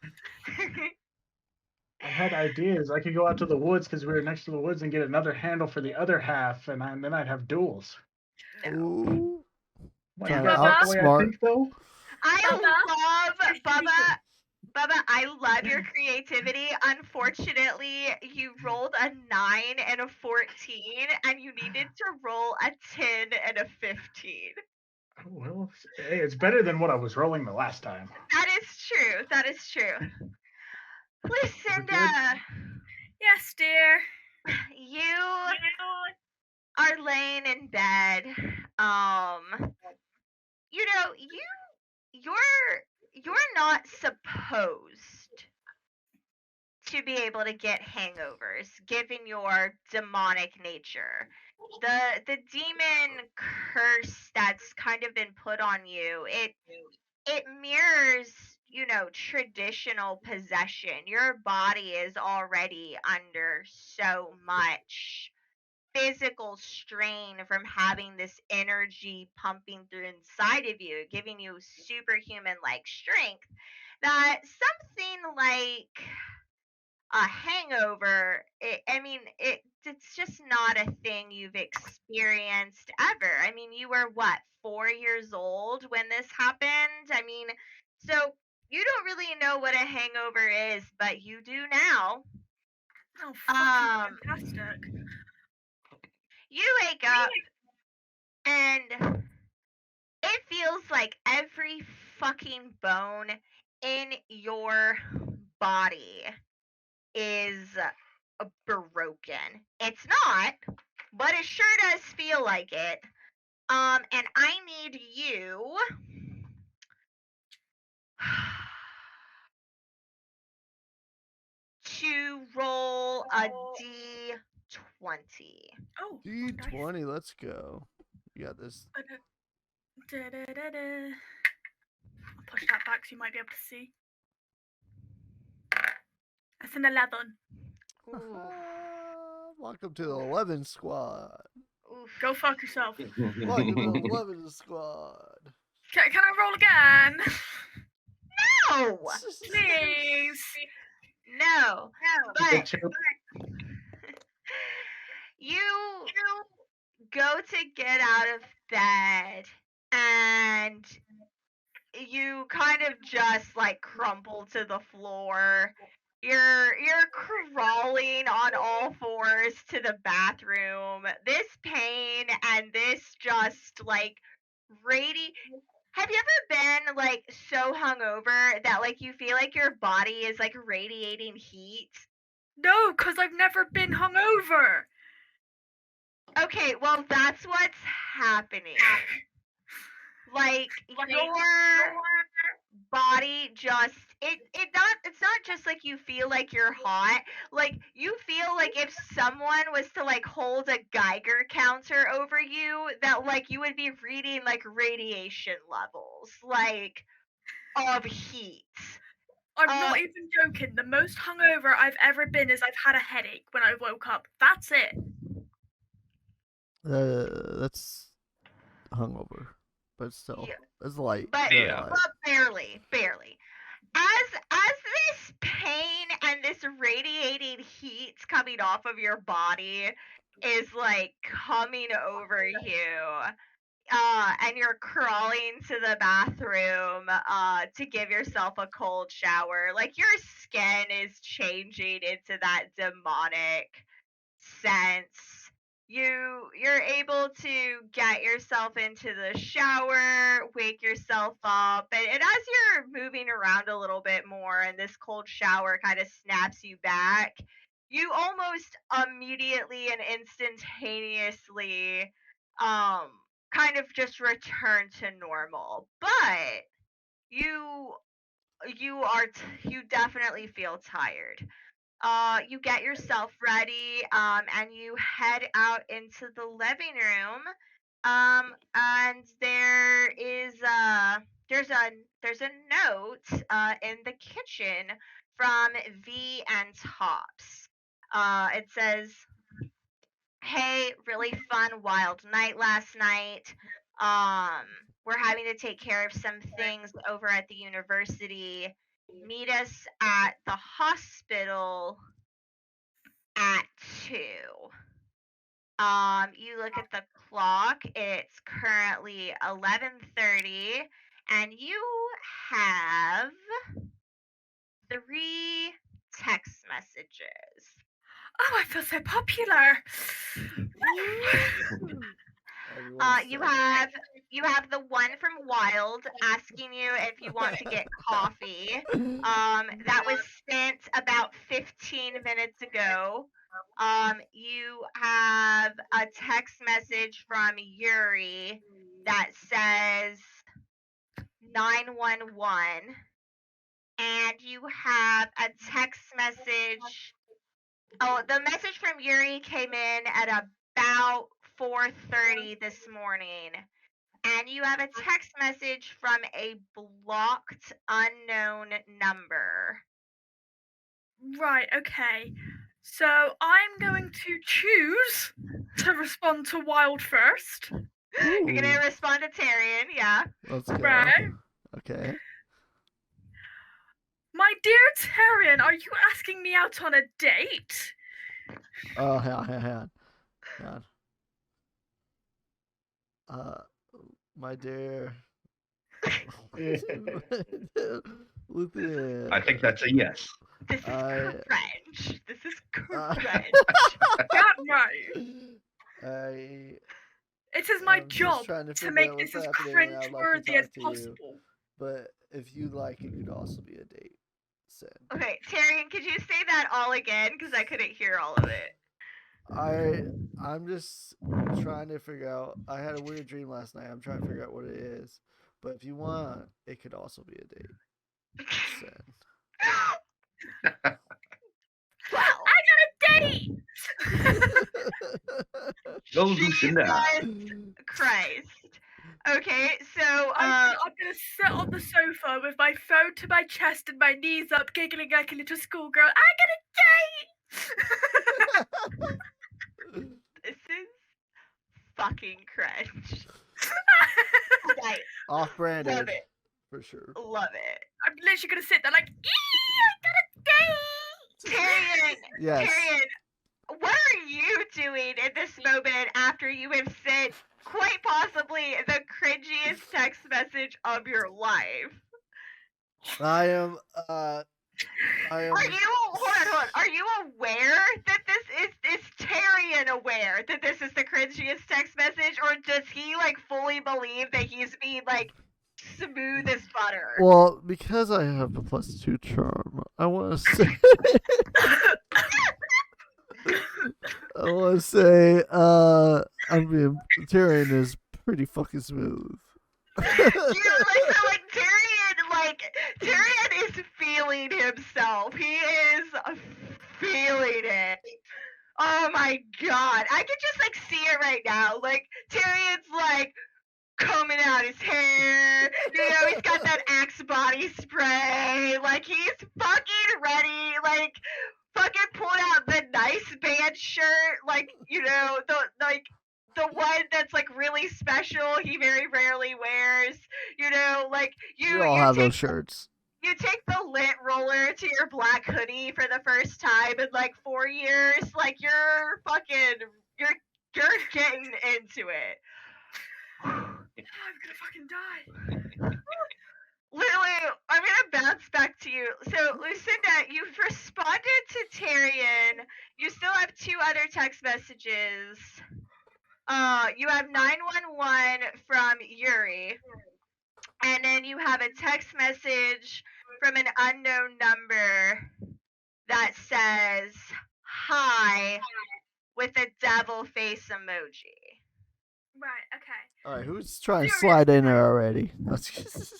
I had ideas. I could go out to the woods because we were next to the woods and get another handle for the other half, and then I'd have duels. No. Ooh. What, Trying you to guys like the way I outsmart. think, though? I love Bubba. Bubba, I love your creativity. Unfortunately, you rolled a 9 and a 14, and you needed to roll a 10 and a 15. Oh, well, hey, it's better than what I was rolling the last time. That is true. Lucinda, Yes, dear. you are laying in bed. You're not supposed to be able to get hangovers, given your demonic nature. The demon curse that's kind of been put on you, it mirrors, traditional possession. Your body is already under so much physical strain from having this energy pumping through inside of you, giving you superhuman like strength, that something like a hangover, it's just not a thing you've experienced ever. I mean, you were what, 4 years old when this happened? I mean, so you don't really know what a hangover is, but you do now. Oh, fucking fantastic. You wake up and it feels like every fucking bone in your body is broken. It's not, but it sure does feel like it. And I need you to roll a D20. Oh, D20, let's go. You got this. Da-da-da-da. I'll push that back so you might be able to see. That's an 11. Ooh. Welcome to the 11 squad. Oof. Go fuck yourself. Welcome to the 11 squad. Can I roll again? No! Please. No. But Two. you go to get out of bed and you kind of just like crumple to the floor. You're crawling on all fours to the bathroom. This pain and this just like have you ever been like so hungover that like you feel like your body is like radiating heat? No, because I've never been hungover. Okay, well that's what's happening. Like your body just it's not just like you feel like you're hot. Like you feel like if someone was to like hold a Geiger counter over you, that like you would be reading like radiation levels like of heat. I'm not even joking. The most hungover I've ever been is I've had a headache when I woke up. That's it. That's hungover, but still, Yeah. it's light. But, Yeah. but barely. As this pain and this radiating heat coming off of your body is like coming over you, and you're crawling to the bathroom to give yourself a cold shower, like your skin is changing into that demonic sense. You're able to get yourself into the shower, wake yourself up, and as you're moving around a little bit more and this cold shower kind of snaps you back, you almost immediately and instantaneously kind of just return to normal. But you definitely feel tired. You get yourself ready, and you head out into the living room. And there's a note in the kitchen from V and Tops. It says, "Hey, really fun, wild night last night. We're having to take care of some things over at the university. Meet us at the hospital at 2. You look at the clock, it's currently 11:30, and you have 3 text messages. Oh, I feel so popular. You have the one from Wild asking you if you want to get coffee. That was sent about 15 minutes ago. You have a text message from Yuri that says 911, and you have a text message. Oh, the message from Yuri came in at about 4:30 this morning. And you have a text message from a blocked unknown number. Right, okay. So I'm going to choose to respond to Wild first. You're going to respond to Terrian, yeah. Let's go. Right. Okay. My dear Terrian, are you asking me out on a date? Oh, hang on. My dear. Lucian. I think that's a yes. This is cringe. This is cringe. Damn right. It is my job to make this as cringe-worthy as possible. But if you like, it could also be a date. Said. Okay, Terrian, could you say that all again? Because I couldn't hear all of it. I'm just trying to figure out. I had a weird dream last night. I'm trying to figure out what it is. But if you want, it could also be a date. Said. Well, I got a date! Go, Lucinda. Jesus Christ. Okay, so I'm gonna sit on the sofa with my phone to my chest and my knees up, giggling like a little schoolgirl. I got a date! This is fucking cringe. Right. Off-branded. Love it. For sure. Love it. I'm literally gonna sit there like, I got a date! Tyrion, Yes. Tyrion, what are you doing in this moment after you have sent quite possibly the cringiest text message of your life? I am. Are you hold on? Are you aware that is Terrian aware that this is the cringiest text message, or does he like fully believe that he's being like smooth as butter? Well, because I have a +2 charm, I want to say. I want to say, I mean, Tyrion is pretty fucking smooth. Tyrion is feeling himself. He is feeling it. Oh my god. I can just like see it right now. Like Tyrion's like combing out his hair. You know, he's got that Axe body spray. Like he's fucking ready. Like fucking pulled out the nice band shirt. Like, you know, the one that's like really special, he very rarely wears. You know, like We all have those shirts. You take the lint roller to your black hoodie for the first time in like 4 years. Like you're getting into it. I'm gonna fucking die. Lulu, I'm gonna bounce back to you. So, Lucinda, you've responded to Terrian. You still have 2 other text messages. You have 911 from Yuri. And then you have a text message from an unknown number that says, hi, with a devil face emoji. Right, okay. Alright, who's trying to slide in there already? Serious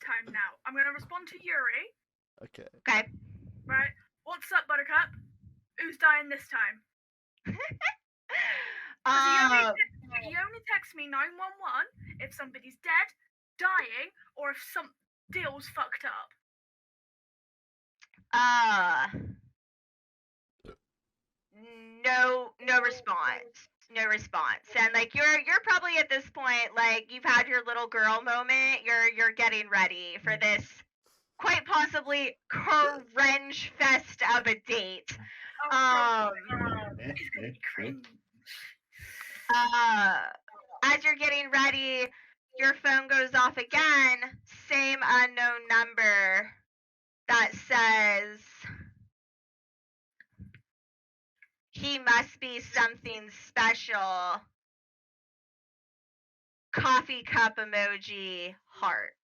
time now. I'm gonna respond to Yuri. Okay. Okay. Right. What's up, Buttercup? Who's dying this time? He only texts me 911 if somebody's dead, dying, or if some deal's fucked up. No response. No response. And like you're probably at this point, like you've had your little girl moment. You're getting ready for this quite possibly cringe fest of a date. As you're getting ready, your phone goes off again. Same unknown number that says, he must be something special. Coffee cup emoji, heart.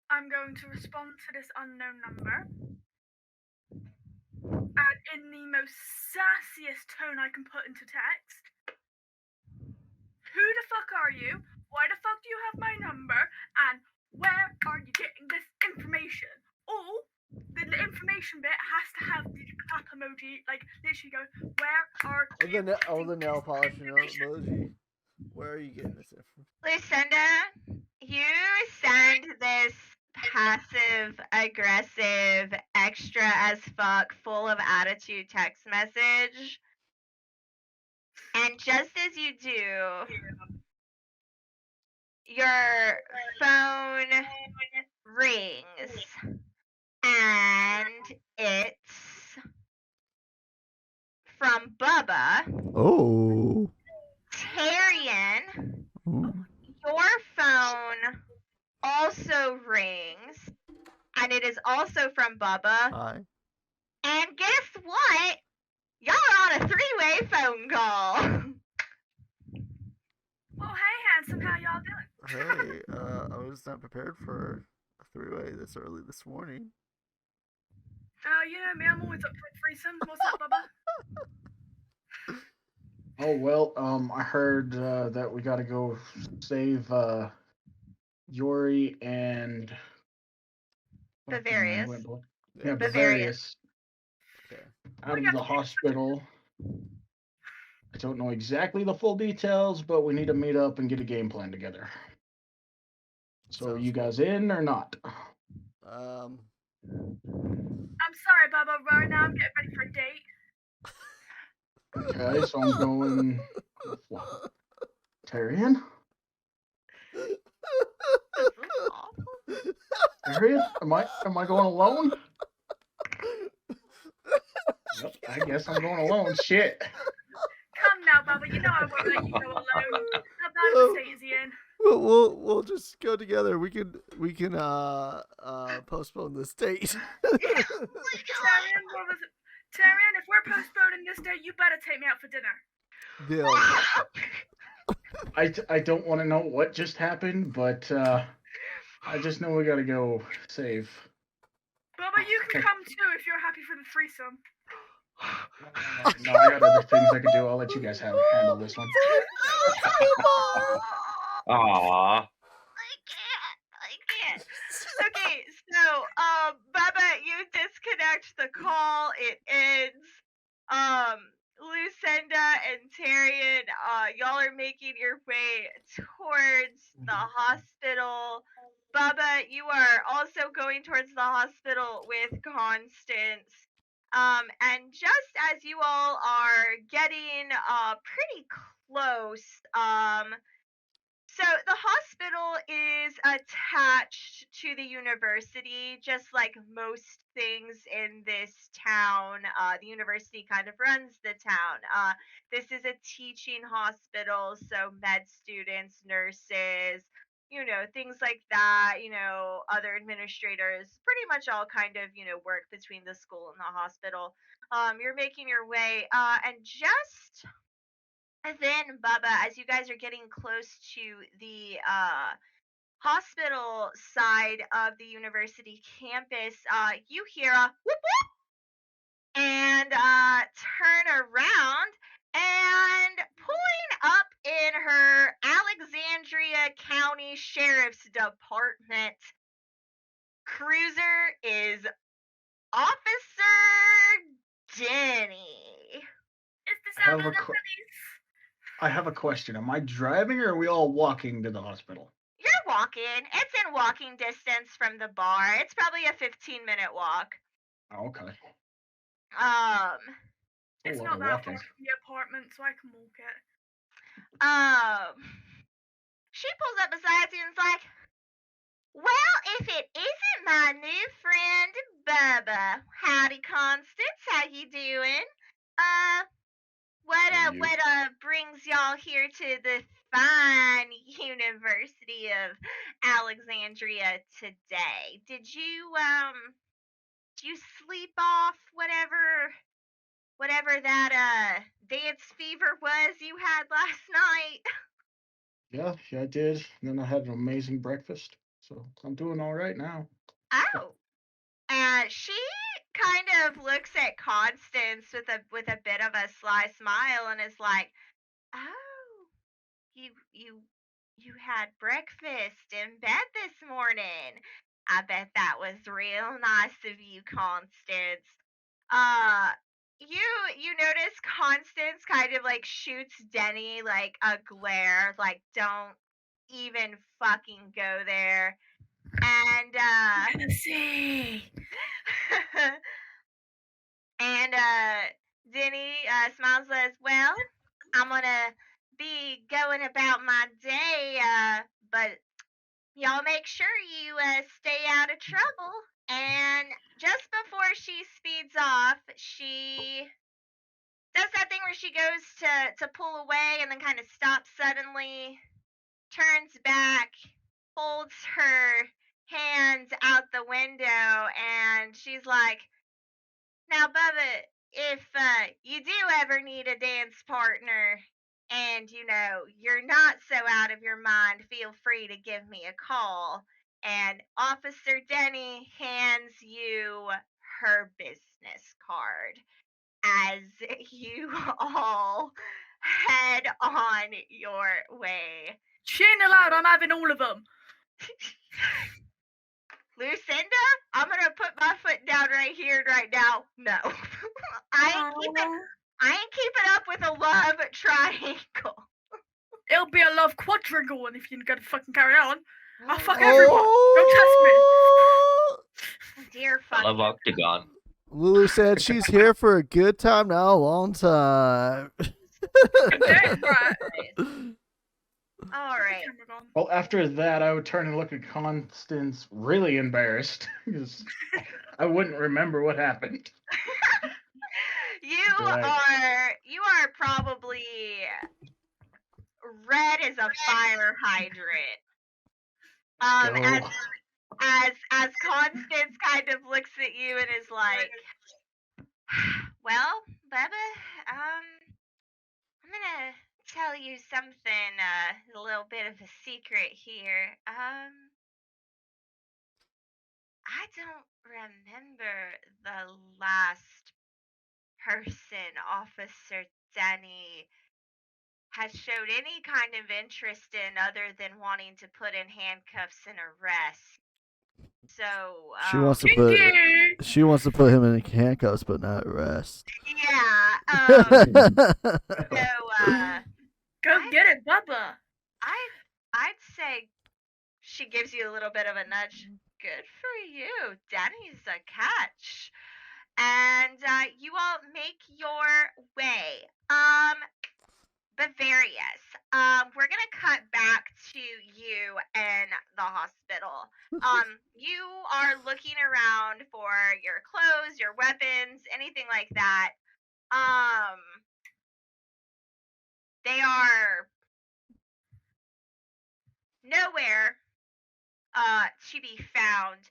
I'm going to respond to this unknown number. And in the most sassiest tone I can put into text. Who the fuck are you? Why the fuck do you have my number? And where are you getting this information? Or the information bit has to have the clap emoji, like literally go, where are you the nail polish emoji. Where are you getting this information? Lucinda, you send this passive aggressive, extra as fuck, full of attitude text message. And just as you do, your phone rings. And it's from Bubba. Oh. Terrian. Your phone also rings. And it is also from Bubba. Hi. And guess what? Y'all are on a 3-way phone call. Oh, hey, handsome, how y'all doing? Hey, I was not prepared for a 3-way this early this morning. You know me, I'm always up for threesomes. What's up, Bubba? Oh, well, I heard that we gotta go save Yuri and Bavarius. Yeah, Bavarius. Okay. Out of the hospital. I don't know exactly the full details, but we need to meet up and get a game plan together. So are you guys in or not? I'm sorry, Bubba. Right now I'm getting ready for a date. Okay, so I'm going with what? Terrian? This is awful. Terrian? Am I going alone? Yep, I guess I'm going alone. Shit. Come now, Bubba. You know I won't let you go alone. How bad of a state is he in? We'll just go together. We can postpone this date. Terrian, if we're postponing this date, you better take me out for dinner. Deal. I don't want to know what just happened, but I just know we gotta go save. Bubba, you can come too if you're happy for the threesome. No, I got other things I can do. I'll let you guys handle this one. Aww. I can't. Okay, so Bubba, you disconnect the call. It ends. Lucinda and Terrian, y'all are making your way towards the hospital. Bubba, you are also going towards the hospital with Constance. And just as you all are getting pretty close, so the hospital is attached to the university, just like most things in this town. The university kind of runs the town. This is a teaching hospital, so med students, nurses, things like that, other administrators, pretty much all kind of, work between the school and the hospital. You're making your way, and just then, Bubba, as you guys are getting close to the hospital side of the university campus, you hear a whoop whoop and turn around, and pulling up in her Alexandria County Sheriff's Department cruiser is Officer Dennie. Is this out of the I have a question. Am I driving or are we all walking to the hospital? You're walking. It's in walking distance from the bar. It's probably a 15-minute walk. Oh, okay. It's not that far from the apartment, so I can walk it. She pulls up beside you and is like, well, if it isn't my new friend, Bubba. Howdy, Constance. How you doing? What brings y'all here to the fine University of Alexandria today? Did you sleep off whatever that dance fever was you had last night? Yeah, I did. And then I had an amazing breakfast, so I'm doing all right now. Oh, she kind of looks at Constance with a bit of a sly smile and is like, "Oh, you had breakfast in bed this morning. I bet that was real nice of you, Constance." You notice Constance kind of like shoots Dennie like a glare, like don't even fucking go there. And I'm gonna see. And Dennie smiles and says, well, I'm gonna be going about my day, but y'all make sure you stay out of trouble. And just before she speeds off, she does that thing where she goes to pull away and then kind of stops suddenly, turns back, holds her hands out the window, and she's like, now, Bubba, if you do ever need a dance partner and, you're not so out of your mind, feel free to give me a call. And Officer Dennie hands you her business card as you all head on your way. She ain't allowed, I'm having all of them. Lucinda, I'm gonna put my foot down right here and right now. No. I I ain't keeping up with a love triangle. It'll be a love quadrangle, and if you're gonna fucking carry on, I'll fuck everyone. Don't test me. Dear I fucking. love Octagon. Lulu said she's here for a good time, not a long time. Damn right. All right. Well, after that, I would turn and look at Constance, really embarrassed, because I wouldn't remember what happened. You are probably red as a fire hydrant. As Constance kind of looks at you and is like, well, Bubba, I'm gonna tell you something, a little bit of a secret here. I don't remember the last person Officer Dennie has showed any kind of interest in other than wanting to put in handcuffs and arrest. So she wants to put him in handcuffs, but not arrest. Yeah. Go get it, Bubba. I'd say she gives you a little bit of a nudge. Good for you. Danny's a catch. And you all make your way. Bavarius. We're gonna cut back to you in the hospital. You are looking around for your clothes, your weapons, anything like that. They are nowhere to be found.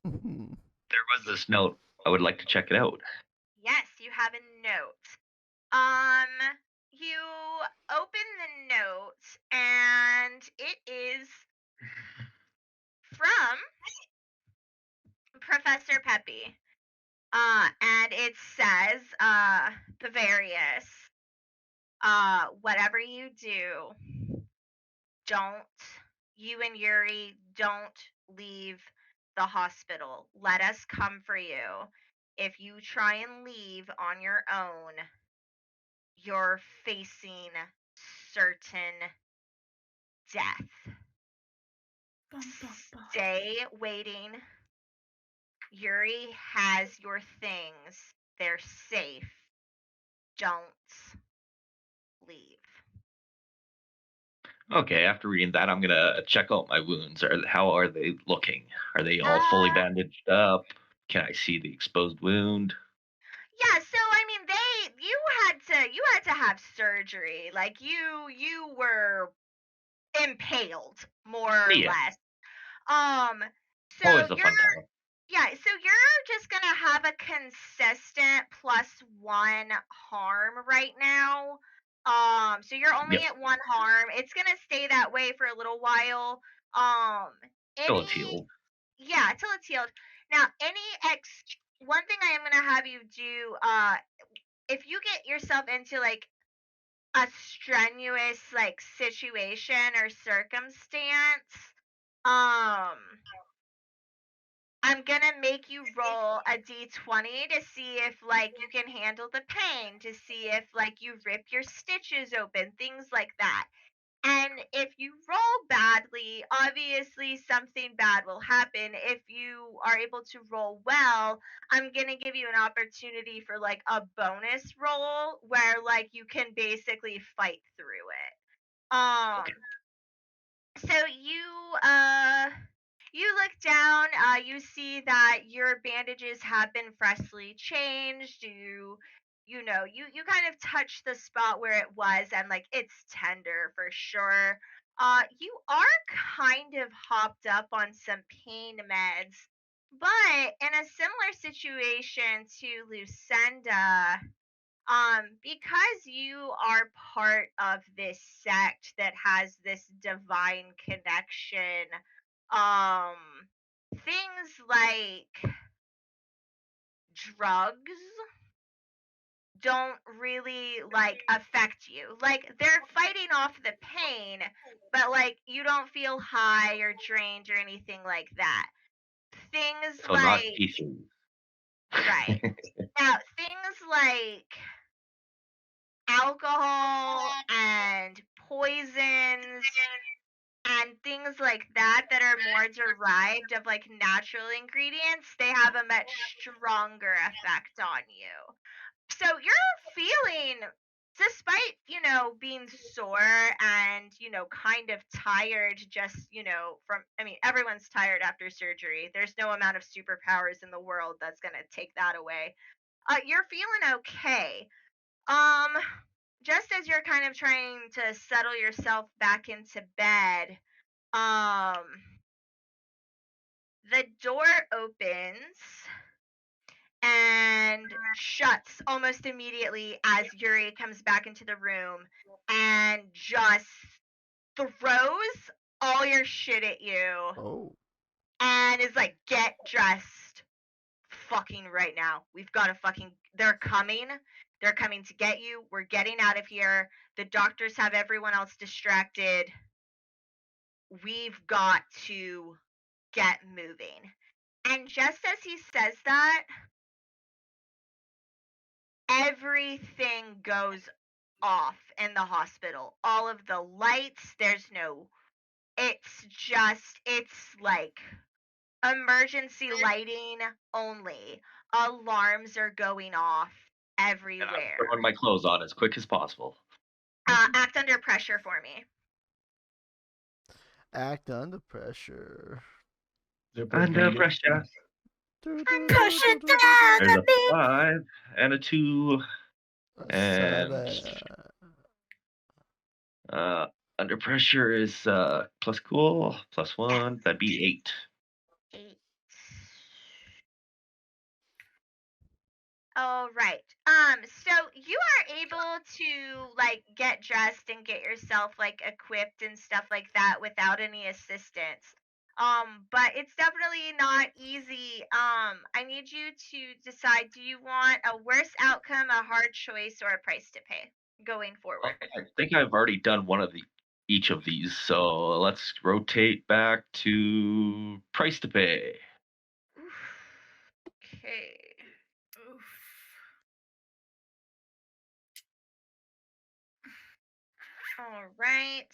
There was this note. I would like to check it out. Yes, you have a note. You open the note, and it is from Professor Peppy. And it says, Bavarius, whatever you do, you and Yuri, don't leave the hospital. Let us come for you. If you try and leave on your own, you're facing certain death. Stay waiting. Yuri has your things. They're safe. Don't leave. Okay, after reading that, I'm gonna check out my wounds. How are they looking? Are they all fully bandaged up? Can I see the exposed wound? Yeah, so I mean, you had to have surgery. Like you were impaled, more or less. So always a fun time. Yeah, so you're just gonna have a consistent +1 harm right now. So you're only at 1 harm. It's gonna stay that way for a little while. Till it's healed. Yeah, till it's healed. Now, one thing I am gonna have you do, if you get yourself into like a strenuous like situation or circumstance, I'm gonna make you roll a d20 to see if like you can handle the pain, to see if like you rip your stitches open, things like that. And if you roll badly, obviously something bad will happen. If you are able to roll well, I'm gonna give you an opportunity for like a bonus roll where like you can basically fight through it. Okay. So you look down, you see that your bandages have been freshly changed. You kind of touch the spot where it was, and like it's tender for sure. You are kind of hopped up on some pain meds, but in a similar situation to Lucinda, because you are part of this sect that has this divine connection, things like drugs don't really like affect you. Like they're fighting off the pain, but like you don't feel high or drained or anything like that. Things So like not pieces. Right. Now, things like alcohol and poisons and things like that are more derived of like natural ingredients, they have a much stronger effect on you. So you're feeling, despite, being sore and, kind of tired, just, everyone's tired after surgery. There's no amount of superpowers in the world that's going to take that away. You're feeling okay. Just as you're kind of trying to settle yourself back into bed, the door opens and shuts almost immediately as Yuri comes back into the room and just throws all your shit at you. Oh. And is like, get dressed fucking right now. We've got to they're coming. They're coming to get you. We're getting out of here. The doctors have everyone else distracted. We've got to get moving. And just as he says that, everything goes off in the hospital. All of the lights, it's like emergency lighting only. Alarms are going off everywhere. And I'm throwing my clothes on as quick as possible. Act under pressure for me. Act under pressure. Under pressure. Push it down. There's a 5 and a 2. And 7. under pressure is plus cool, plus 1. That'd be 8. 8. All right. So you are able to like get dressed and get yourself like equipped and stuff like that without any assistance. But it's definitely not easy. I need you to decide, do you want a worse outcome, a hard choice, or a price to pay going forward? I think I've already done one of each of these, so let's rotate back to price to pay. Okay. All right.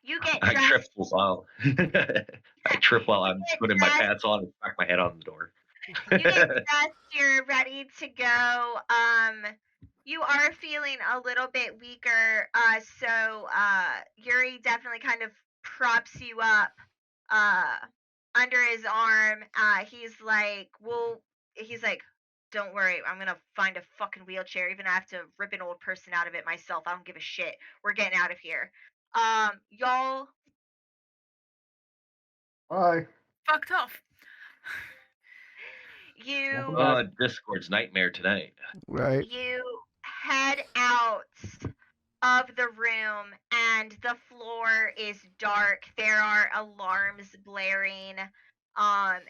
You get dressed. I trip while I trip while I'm putting my pants on and crack my head on the door. You get dressed. You're ready to go. You are feeling a little bit weaker. So Yuri definitely kind of props you up under his arm. He's like, don't worry, I'm gonna find a fucking wheelchair, even if I have to rip an old person out of it myself. I don't give a shit. We're getting out of here. Y'all. Bye. Fucked off. You. Discord's nightmare tonight. Right. You head out of the room, and the floor is dark. There are alarms blaring, and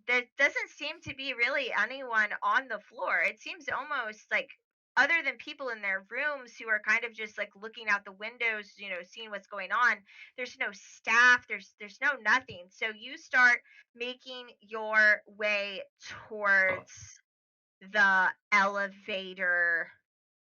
there doesn't seem to be really anyone on the floor. It seems almost like, other than people in their rooms who are kind of just like looking out the windows, seeing what's going on, there's no staff, there's no nothing. So you start making your way towards the elevator.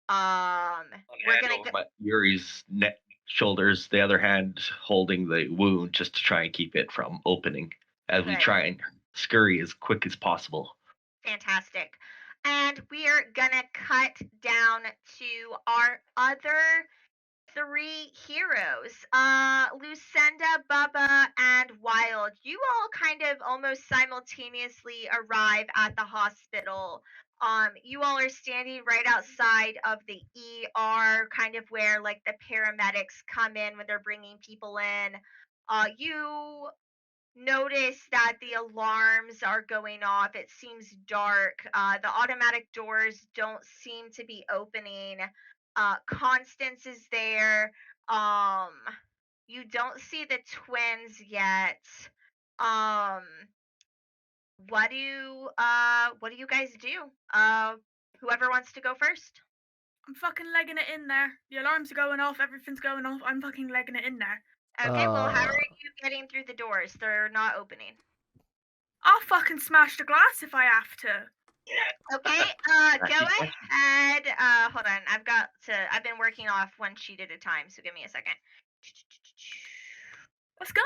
We're gonna go. Yuri's neck, shoulders, the other hand holding the wound just to try and keep it from opening as we try and scurry as quick as possible. Fantastic. And we are gonna cut down to our other 3 heroes. Lucinda, Bubba, and Wild. You all kind of almost simultaneously arrive at the hospital. You all are standing right outside of the ER, kind of where like the paramedics come in when they're bringing people in. You notice that the alarms are going off. It seems dark. The automatic doors don't seem to be opening. Constance is there. You don't see the twins yet. What do you guys do? Whoever wants to go first. I'm fucking legging it in there. The alarms are going off. Everything's going off. I'm fucking legging it in there. Okay, well, how are you getting through the doors? They're not opening. I'll fucking smash the glass if I have to. Okay, go ahead. Hold on. I've been working off one sheet at a time, so give me a second. Let's go.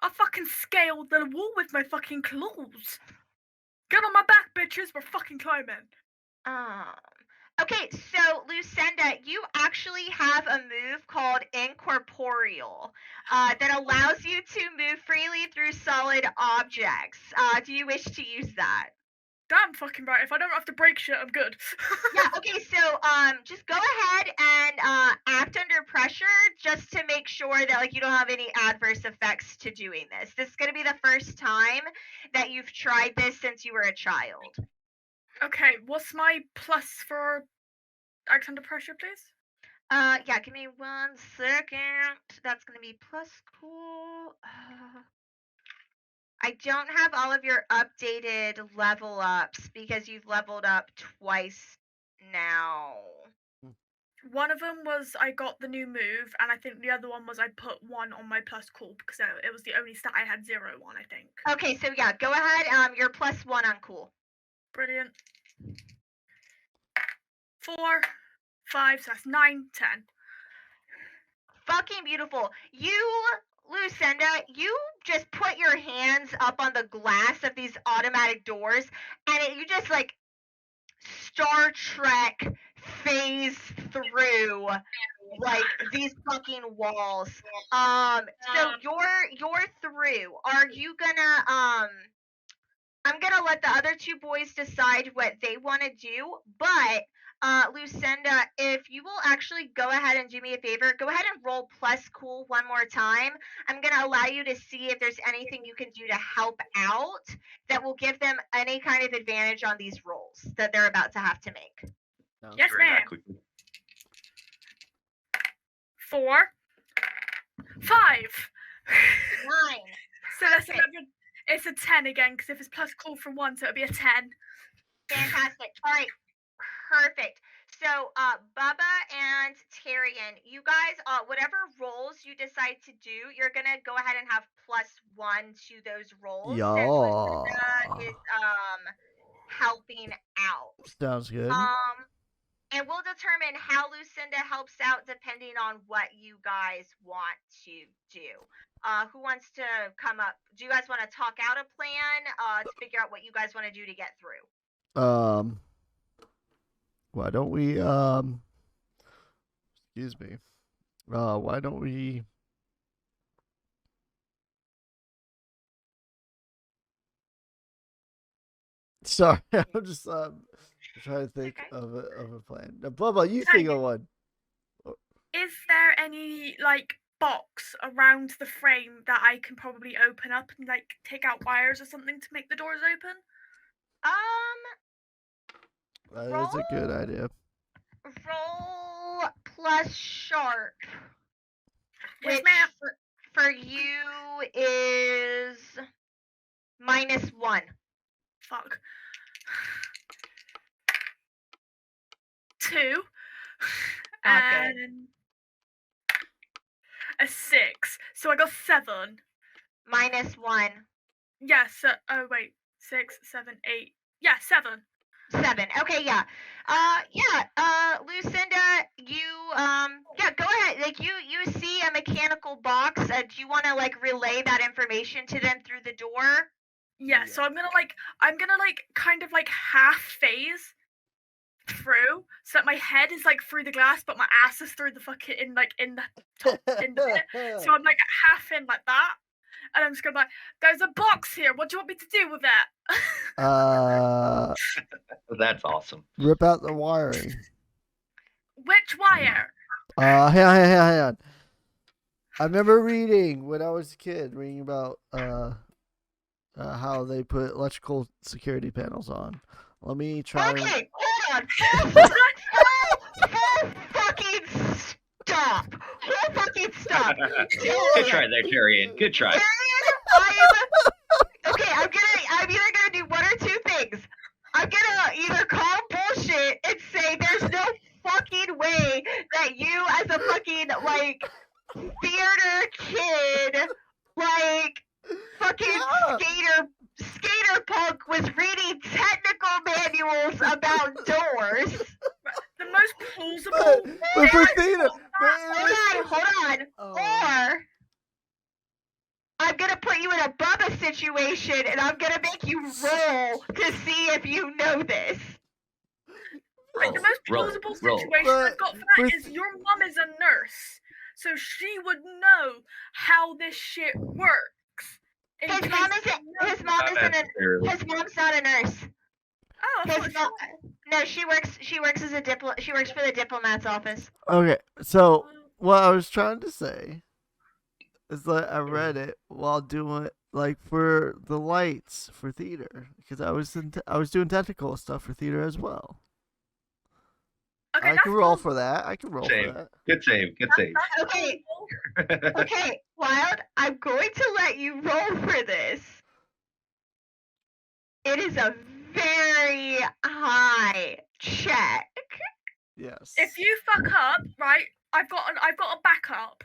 I fucking scaled the wall with my fucking claws. Get on my back, bitches. We're fucking climbing. Okay, so Lucinda, you actually have a move called Incorporeal that allows you to move freely through solid objects. Do you wish to use that? Damn fucking right. If I don't have to break shit, I'm good. Yeah, okay, so just go ahead and act under pressure just to make sure that like you don't have any adverse effects to doing this. This is going to be the first time that you've tried this since you were a child. Okay, what's my plus for act under pressure, please? Yeah, give me 1 second. That's gonna be plus cool. I don't have all of your updated level ups because you've leveled up twice now. One of them was I got the new move, and I think the other one was I put 1 on my plus cool because it was the only stat I had 0 on, I think. Okay, so yeah, go ahead. You're plus 1 on cool. Brilliant. 4, 5, so that's 9, 10. Fucking beautiful. You, Lucinda, you just put your hands up on the glass of these automatic doors, and you just like Star Trek phase through like these fucking walls. So you're through. Are you gonna I'm gonna let the other 2 boys decide what they want to do, but Lucinda, if you will actually go ahead and do me a favor, go ahead and roll plus cool one more time. I'm gonna allow you to see if there's anything you can do to help out that will give them any kind of advantage on these rolls that they're about to have to make. No. Yes, ma'am. 4, 5. 9. So that's another. It's a 10 again, because if it's plus cool from 1, so it'll be a 10. Fantastic. All right. Perfect. So, Bubba and Terrian, you guys, whatever rolls you decide to do, you're gonna go ahead and have plus 1 to those rolls. Yeah. And Lucinda is helping out. Sounds good. And we'll determine how Lucinda helps out depending on what you guys want to do. Who wants to come up? Do you guys want to talk out a plan to figure out what you guys want to do to get through? Why don't we excuse me. Why don't we Sorry, I'm just trying to think of a plan. Now, Bubba, you think of one. Is there any like box around the frame that I can probably open up and like take out wires or something to make the doors open? That is a good idea. Roll plus sharp. Yes, Which ma'am. for you is -1. Fuck. 2. And a 6. So I got 7. -1. Yes. Oh wait. 6, 7, 8. Yeah, 7. 7. Okay, yeah. Lucinda, you go ahead. Like you see a mechanical box. Do you want to like relay that information to them through the door? Yeah, so I'm gonna kind of like half phase through, so that my head is like through the glass, but my ass is through the fucking in the top in the bit. So I'm like half in like that. And I'm just gonna be like, there's a box here. What do you want me to do with it? That's awesome. Rip out the wiring. Which wire? Hang on. I remember reading when I was a kid, reading about how they put electrical security panels on. Let me try. Okay, hold on. Fucking stop. Good try there, Terrian. Good try. I'm either gonna do one or 2 things. I'm gonna either call bullshit and say there's no fucking way that you as a fucking like about doors. The most plausible. But for theater, Hold on. Or I'm gonna put you in a Bubba situation, and I'm gonna make you roll to see if you know this. Right, the most plausible situation I've got for that is your mum is a nurse, so she would know how this shit works. His mom's not a nurse. Oh, No, she works as a she works for the diplomat's office. Okay, so what I was trying to say is that I read it while doing like for the lights for theater because I was doing technical stuff for theater as well. Okay, I can roll for that. I can roll for that. Good save. Okay. Okay, Wild, I'm going to let you roll for this. It is a very high check. Yes. If you fuck up, right, I've got a backup.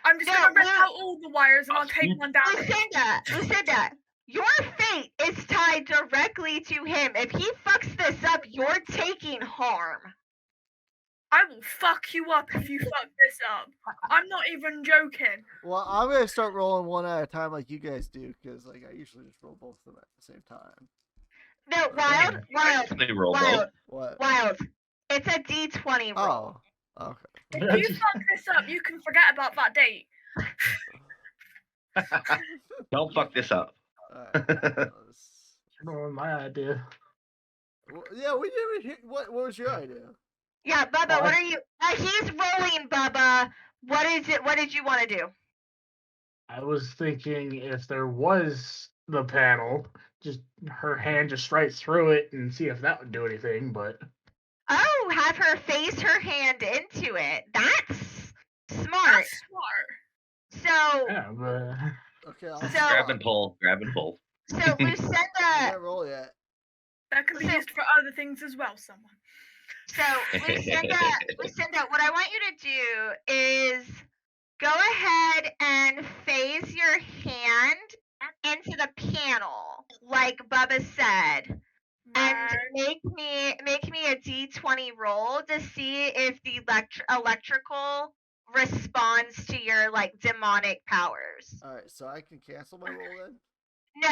I'm just gonna rip out all the wires and I'll take one down. Lucinda, your fate is tied directly to him. If he fucks this up, you're taking harm. I will fuck you up if you fuck this up. I'm not even joking. Well, I'm gonna start rolling one at a time like you guys do, because like I usually just roll both of them at the same time. No, Wild. It's a D20 roll. Oh, okay. If you fuck this up, you can forget about that date. Don't fuck this up. My idea. Well, yeah, we didn't hear. What was your idea? Yeah, Bubba, what are you? He's rolling, Bubba. What is it? What did you want to do? I was thinking if there was the panel, just her hand just right through it and see if that would do anything, but... Oh, have her face her hand into it. That's smart. That's smart. So... Yeah, but... Okay, grab and pull. So, Lucinda... I can't roll yet. That can be used for other things as well, someone. So, Lucinda, what I want you to do is go ahead and phase your hand into the panel, like Bubba said, and make me a D20 roll to see if the electrical responds to your like demonic powers. All right, so I can cancel my roll then. No,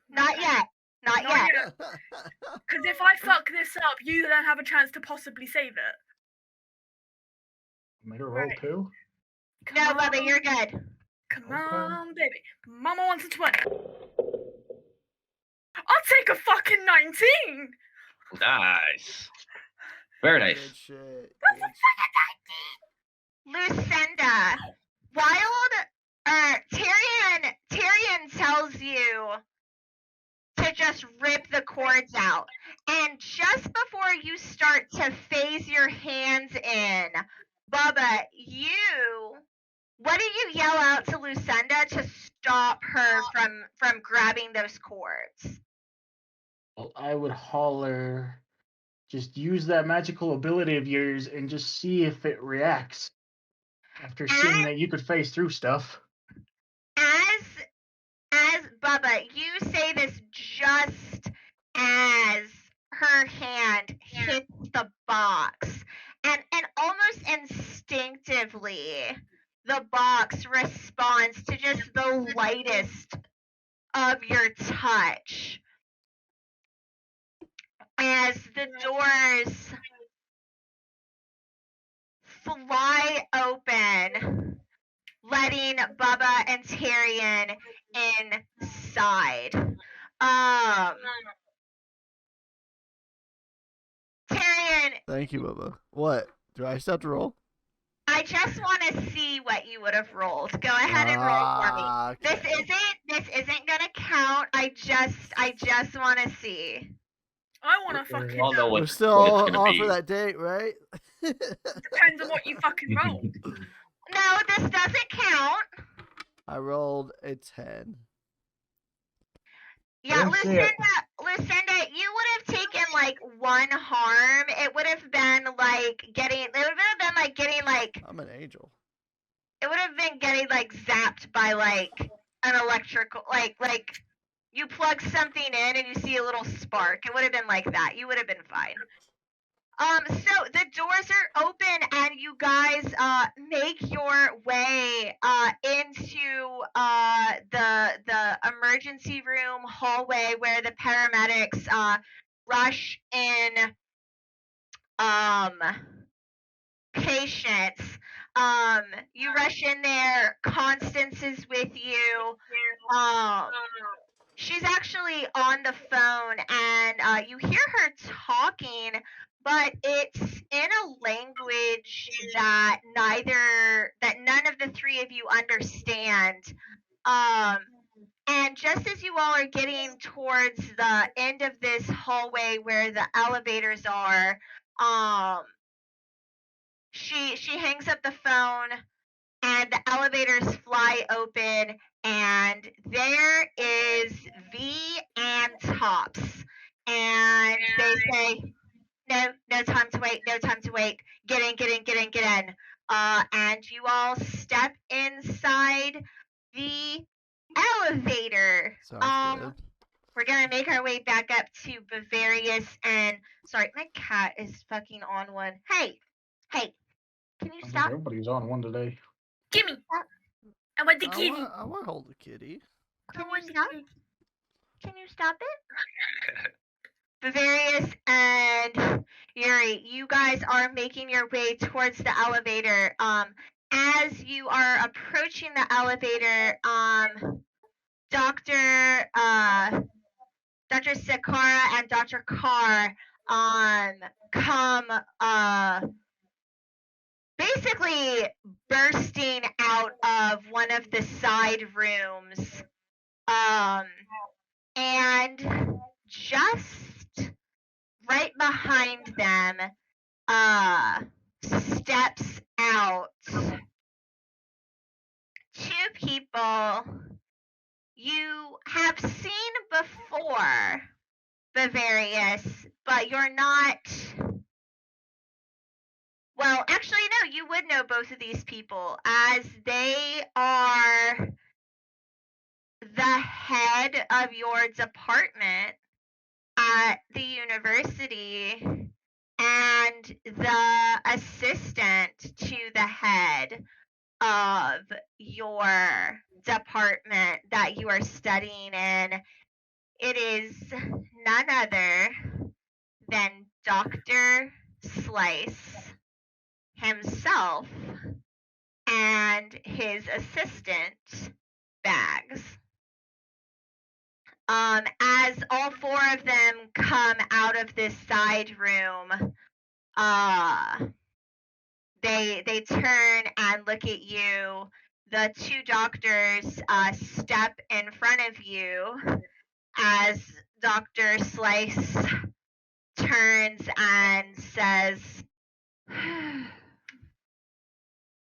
not yet. Not yet. Because if I fuck this up, you then have a chance to possibly save it. Made her roll too? No, Bubba, you're good. Come on, baby. Mama wants a 20. I'll take a fucking 19! Nice. Very nice. Good shit. That's a fucking 19! Lucinda, Terrian tells you to just rip the cords out. And just before you start to phase your hands in, Bubba, what do you yell out to Lucinda to stop her from grabbing those cords? Well, I would holler, just use that magical ability of yours and just see if it reacts. After seeing that you could phase through stuff. As Bubba, you say this just as her hand hits the box, and almost instinctively, the box responds to just the lightest of your touch. As the doors fly open, letting Bubba and Terrian inside. Terrian. Thank you, Bubba. What? Do I still have to roll? I just want to see what you would have rolled. Go ahead and roll for me. Okay. This isn't gonna count. I just want to see. I want to fucking know. We're still on for that date, right? Depends on what you fucking roll. No, this doesn't count. I rolled a 10. Yeah, Lucinda, you would have taken like one harm. It would have been like getting. I'm an angel. It would have been getting like zapped by like an electrical, like You plug something in and you see a little spark. It would have been like that. You would have been fine. So the doors are open and you guys make your way into the emergency room hallway where the paramedics rush in patients. You rush in there. Constance is with you. She's actually on the phone, and you hear her talking, but it's in a language that none of the three of you understand. And just as you all are getting towards the end of this hallway where the elevators are, she hangs up the phone, and the elevators fly open, and there is V and Tops, and they say, no time to wait, no time to wait, get in, and you all step inside the elevator. Sounds good. We're gonna make our way back up to Bavarius, and sorry, my cat is fucking on one. Hey, can you I think stop? everybody's on one today. Gimme. I want the kitty. I want to hold the kitty. Can you stop it? Bavarius and Yuri, you guys are making your way towards the elevator. As you are approaching the elevator, Dr. Sakara and Dr. Carr come basically bursting out of one of the side rooms, and just right behind them steps out two people you have seen before, Bavarius, but you're not. Well, actually, no, you would know both of these people, as they are the head of your department at the university and the assistant to the head of your department that you are studying in. It is none other than Dr. Slice himself and his assistant, Bags. As all four of them come out of this side room, they turn and look at you. The two doctors step in front of you as Dr. Slice turns and says,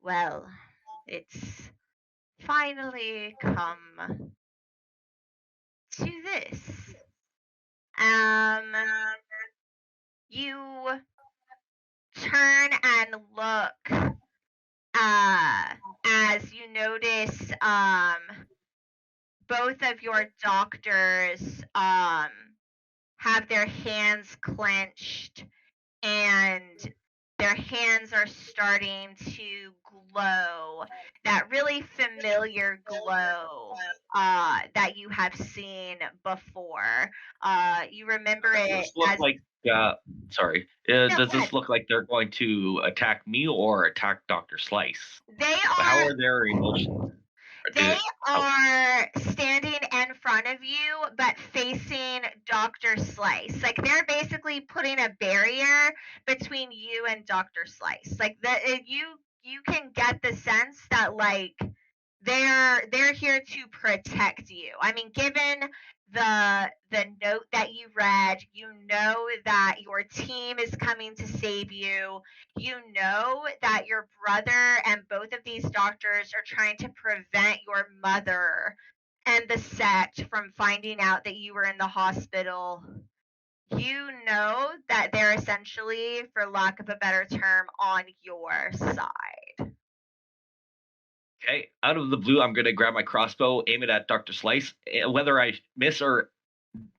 well, it's finally come to this. You turn and look as you notice both of your doctors have their hands clenched, and their hands are starting to glow, that really familiar glow that you have seen before. You remember it Does this look as... like, sorry, does this look like they're going to attack me or attack Dr. Slice? How are their emotions? They are standing in front of you, but facing Dr. Slice. Like, they're basically putting a barrier between you and Dr. Slice. Like, you can get the sense that, like, they're here to protect you. I mean, given the note that you read, you know that your team is coming to save you. You know that your brother and both of these doctors are trying to prevent your mother and the sect from finding out that you were in the hospital. You know that they're essentially, for lack of a better term, on your side. Okay, out of the blue, I'm gonna grab my crossbow, aim it at Dr. Slice. Whether I miss or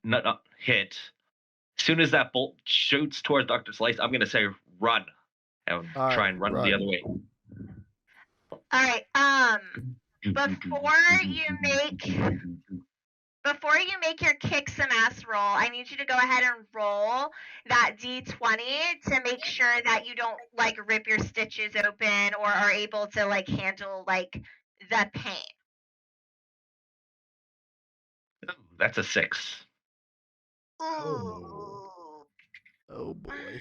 not hit, as soon as that bolt shoots towards Dr. Slice, I'm gonna say run and try and run the other way. All right. Before you make your kick some ass roll, I need you to go ahead and roll that D20 to make sure that you don't like rip your stitches open or are able to like handle like the pain. That's a 6. Ooh. Oh boy.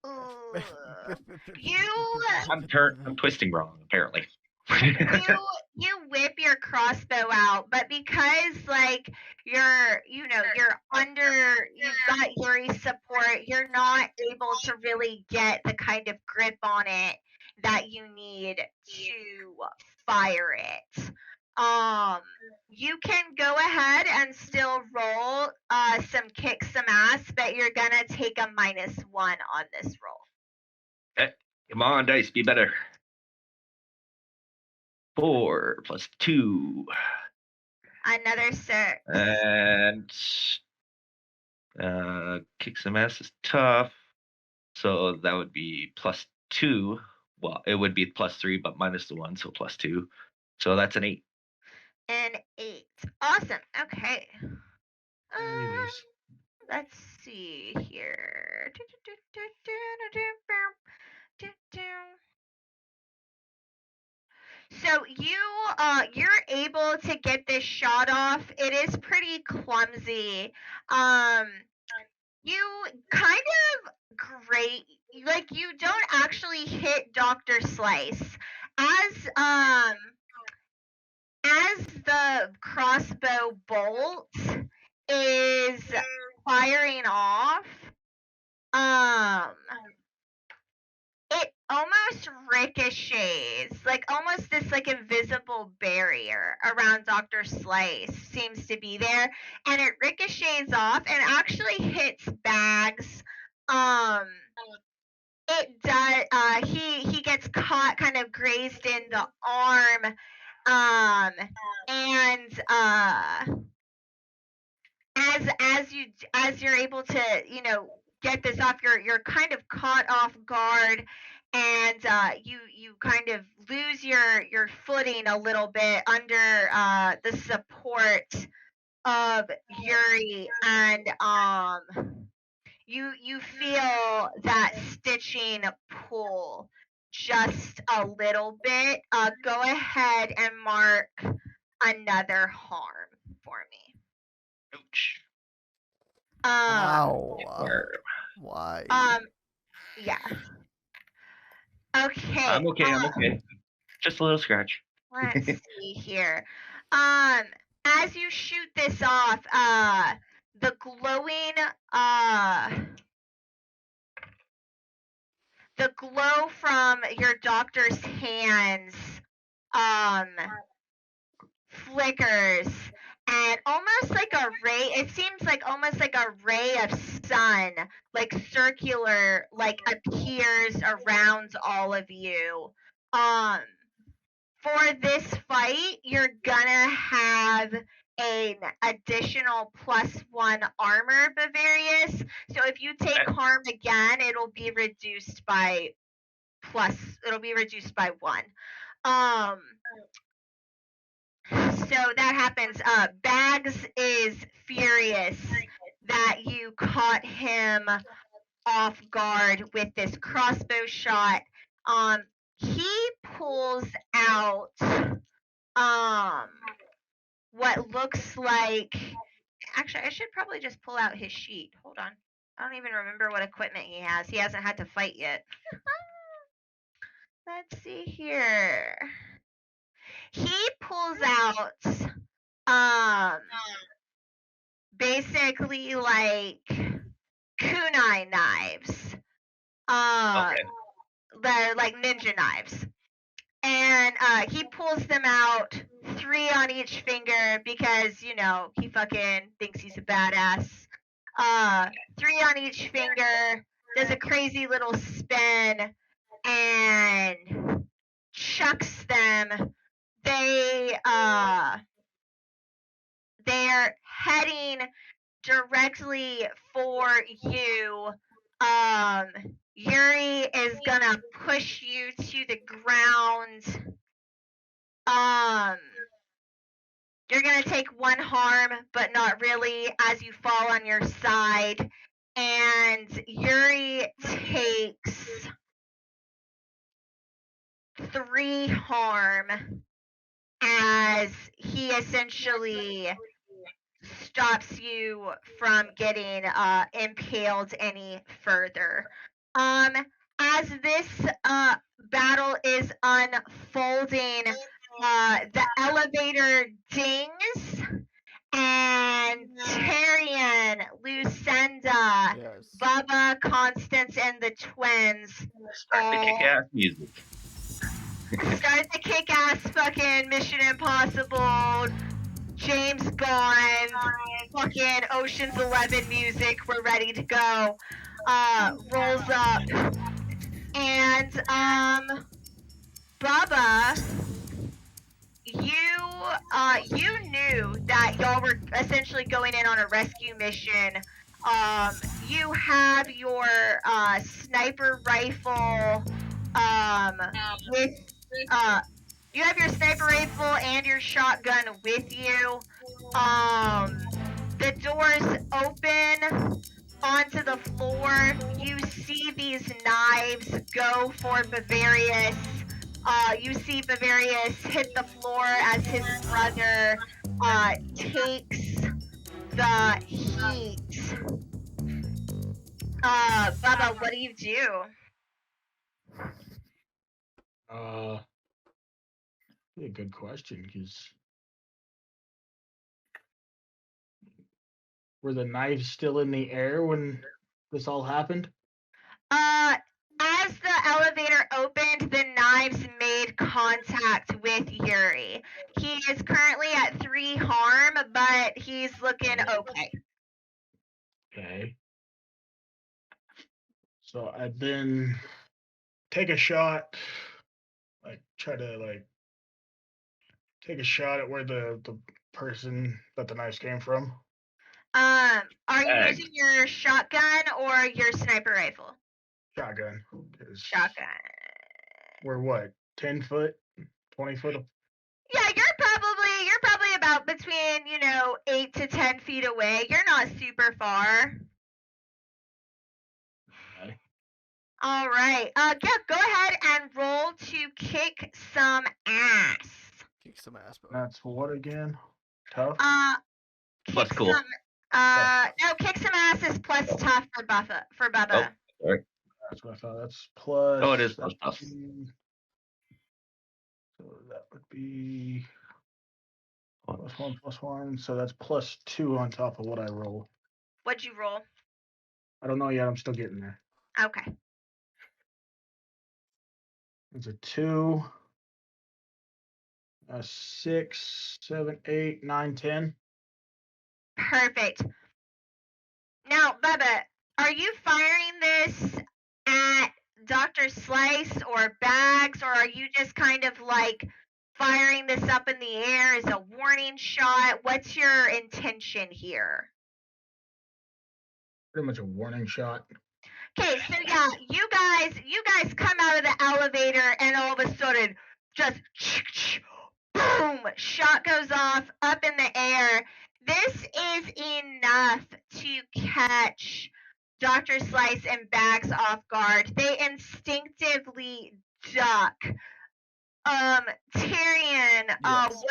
Ooh. You I'm twisting wrong, apparently. you whip your crossbow out, but because like you're you've got Yuri support, you're not able to really get the kind of grip on it that you need to fire it. You can go ahead and still roll some kick some ass, but you're gonna take a -1 on this roll. Come on, dice, be better. 4 plus 2. Another 6. And kick some ass is tough. So that would be +2. Well, it would be +3, but minus the 1, so +2. So that's an 8. An 8. Awesome. Okay. Anyways. Let's see here. So you're able to get this shot off. It is pretty clumsy. You kind of great, like you don't actually hit Dr. Slice as the crossbow bolt is firing off. It almost ricochets, like almost this like invisible barrier around Dr. Slice seems to be there, and it ricochets off and actually hits Bags. It does. He gets caught, kind of grazed in the arm, and as you're able to get this off, you're kind of caught off guard, and you kind of lose your footing a little bit under the support of Yuri, and you feel that stitching pull just a little bit. Go ahead and mark another harm for me. Ouch. Ow. Why? Yeah. Okay. I'm okay. Just a little scratch. Let's see here. As you shoot this off, the glow from your doctor's hands flickers, and almost like a ray, it seems like almost like a ray of sun, like circular, like appears around all of you. For this fight, you're gonna have an additional +1 armor, Bavarius. So if you take harm again, it'll be reduced by 1. So that happens. Bags is furious that you caught him off guard with this crossbow shot. He pulls out what looks like, actually I should probably just pull out his sheet. Hold on. I don't even remember what equipment he has. He hasn't had to fight yet. Let's see here. He pulls out basically like kunai knives. Okay. They're like ninja knives. And he pulls them out, 3 on each finger because, he fucking thinks he's a badass. 3 on each finger, does a crazy little spin, and chucks them, they're heading directly for you. Yuri is gonna push you to the ground. You're gonna take 1 harm, but not really, as you fall on your side. And Yuri takes 3 harm as he essentially stops you from getting impaled any further. As this battle is unfolding, the elevator dings, and Terrian, Lucinda, Yes. Bubba, Constance, and the twins Start the kick-ass music. start the kick-ass fucking Mission Impossible, James Bond, fucking Ocean's 11 music. We're ready to go. Rolls up, and Bubba, you knew that y'all were essentially going in on a rescue mission. You have your sniper rifle with you have your sniper rifle and your shotgun with you. The doors open onto the floor. You see these knives go for Bavarius. You see Bavarius hit the floor as his brother takes the heat. Bubba, what do you do? A good question, because were the knives still in the air when this all happened? As the elevator opened, the knives made contact with Yuri. He is currently at 3 harm, but he's looking okay. Okay. So I then take a shot, try to take a shot at where the person that the knives came from. Are you using your shotgun or your sniper rifle? Shotgun. Shotgun. We're what, 10 foot, 20 foot? Yeah, you're probably about between 8 to 10 feet away. You're not super far. Okay. All right. Yeah, go ahead and roll to kick some ass. Kick some ass, bro. That's what again? Tough? Plus Kick cool. no, kick some ass is plus tough for Bubba. Oh, sorry. That's what I thought. That's plus. Oh, it is plus tough. So that would be +1, so that's +2 on top of what I roll. What'd you roll? I don't know yet. I'm still getting there. Okay. It's a 2, a 6, 7, 8, 9, 10. Perfect. Now, Bubba, are you firing this at Dr. Slice or Bags, or are you just kind of firing this up in the air as a warning shot? What's your intention here? Pretty much a warning shot. Okay, so yeah, you guys come out of the elevator and all of a sudden just boom, shot goes off up in the air. This is enough to catch Dr. Slice and Bags off guard. They instinctively duck. Terrian, Yes.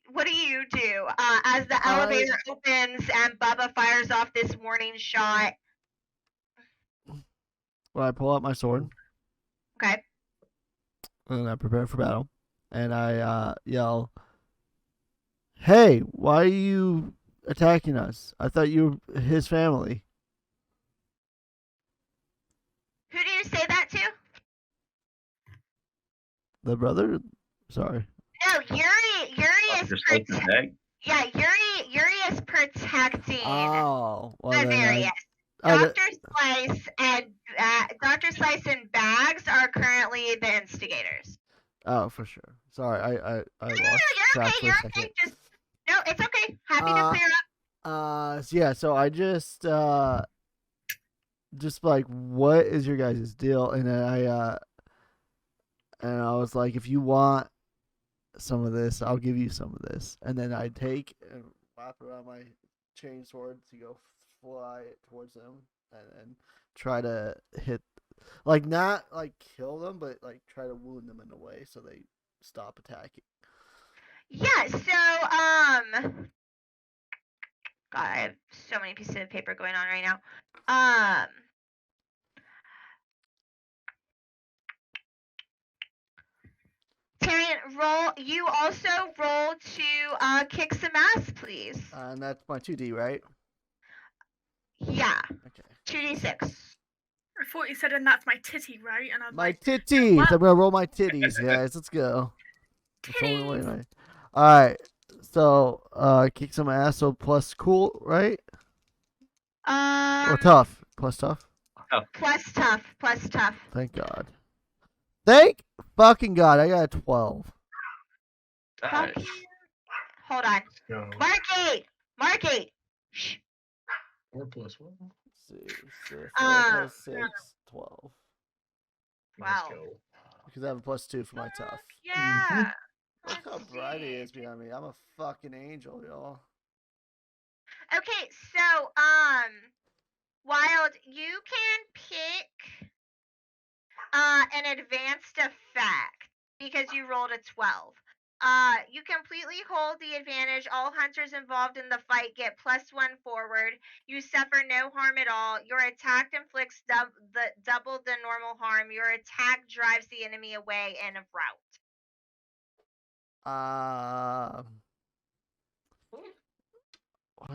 what do you do as the elevator opens and Bubba fires off this warning shot? Well, I pull out my sword. Okay. And I prepare for battle. And I yell, "Hey, why are you attacking us? I thought you were his family." Who do you say that to? The brother? Sorry. No, Yuri is yeah, Yuri is protecting Oh, well Bavarius. Dr. Slice and Bags are currently the instigators. Oh, for sure. Sorry, I No, lost track for you're a okay. second. No, it's okay. Happy to clear up. Yeah, so I just like, what is your guys' deal? And then I was like, if you want some of this, I'll give you some of this. And then I take and wrap around my chain sword to go fly towards them, and then try to hit, like, not like kill them, but like try to wound them in a way so they stop attacking. Yeah, so God, I have so many pieces of paper going on right now. Terrian, roll. You also roll to kick some ass, please. And that's my 2D, right? Yeah. Okay. 2d6. I thought you said, and that's my titty, right? And I was My like, titties. what? I'm gonna roll my titties, guys. Let's go. Titties. All right. So, kick some ass. So plus cool, right? Or tough. Plus tough. Plus tough. Thank God. Thank fucking God. I got a 12. Fuck you. Hold on. Go. Mark 8. Shh. 4 plus 1. Let's see. So 4 plus 6, 12. Wow. Let's go. Because I have a plus 2 for my tough. Yeah. Look how bright he is behind me. I'm a fucking angel, y'all. Okay, so Wild, you can pick an advanced effect because you rolled a 12. You completely hold the advantage. All hunters involved in the fight get +1 forward. You suffer no harm at all. Your attack inflicts double the normal harm. Your attack drives the enemy away in a rout. I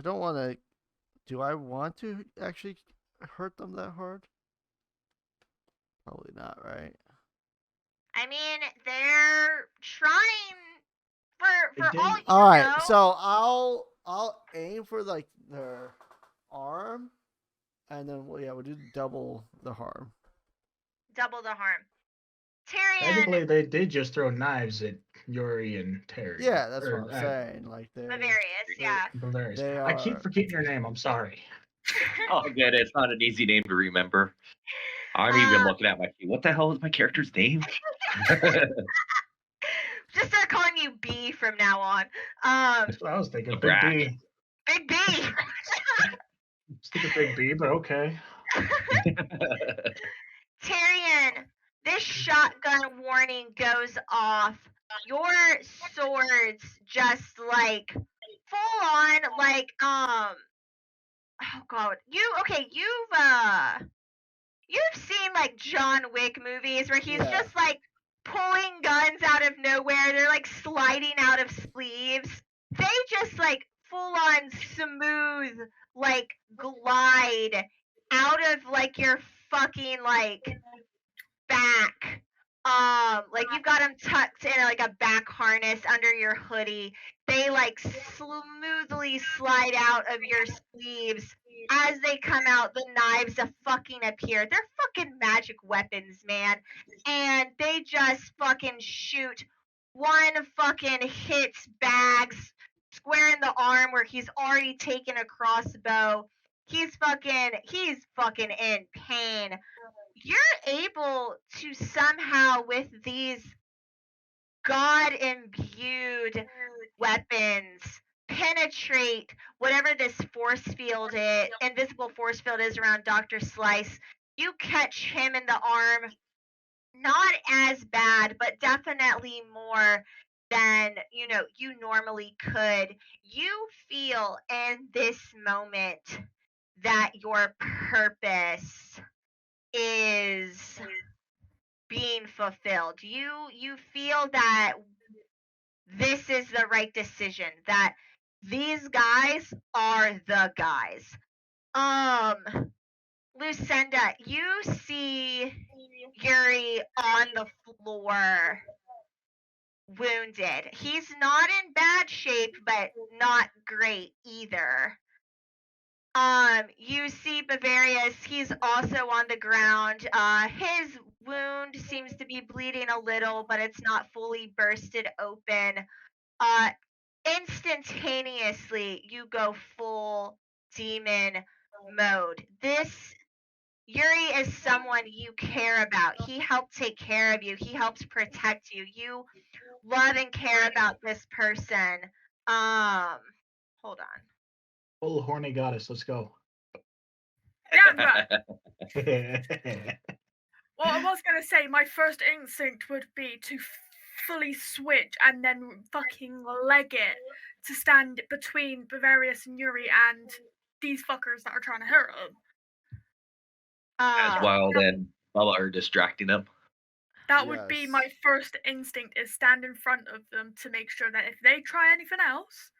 don't want to. Do I want to actually hurt them that hard? Probably not, right? I mean, they're trying for all you All right, know. so I'll aim for like their arm, and then we'll do double the harm. Double the harm. Terrian. Technically, they did just throw knives at Yuri and Terry. Yeah, that's what I'm saying. Like Bavarius, yeah. Bavarius. I keep forgetting your name. I'm sorry. Oh, good. It's not an easy name to remember. I'm even looking at my feet. What the hell is my character's name? Just start calling you B from now on. That's what I was thinking. Big B. Big B. Stick a big B, but okay. Terrian, this shotgun warning goes off. Your swords just like full on like oh god. You've seen like John Wick movies where he's just like pulling guns out of nowhere. They're like sliding out of sleeves. They just like full on smooth like glide out of like your fucking like back. Like you've got them tucked in like a back harness under your hoodie. They like smoothly slide out of your sleeves. As they come out, the knives fucking appear. They're fucking magic weapons, man. And they just fucking shoot. One fucking hits Bags square in the arm where he's already taken a crossbow. He's fucking in pain. You're able to somehow, with these God-imbued weapons, penetrate whatever this invisible force field is around Dr. Slice. You catch him in the arm, not as bad, but definitely more than, you normally could. You feel in this moment that your purpose is being fulfilled. You feel that this is the right decision, that these guys are the guys. Lucinda, you see Yuri on the floor, wounded. He's not in bad shape, but not great either. You see Bavarius, he's also on the ground. His wound seems to be bleeding a little, but it's not fully bursted open. Instantaneously, you go full demon mode. This Yuri is someone you care about. He helped take care of you. He helps protect you. You love and care about this person. Hold on. Full horny goddess. Let's go. Damn right. Well, I was gonna say my first instinct would be to fully switch and then fucking leg it to stand between Bavarius and Yuri and these fuckers that are trying to hurt him. As Wild and Bubba are distracting them. That would be my first instinct, is stand in front of them to make sure that if they try anything else,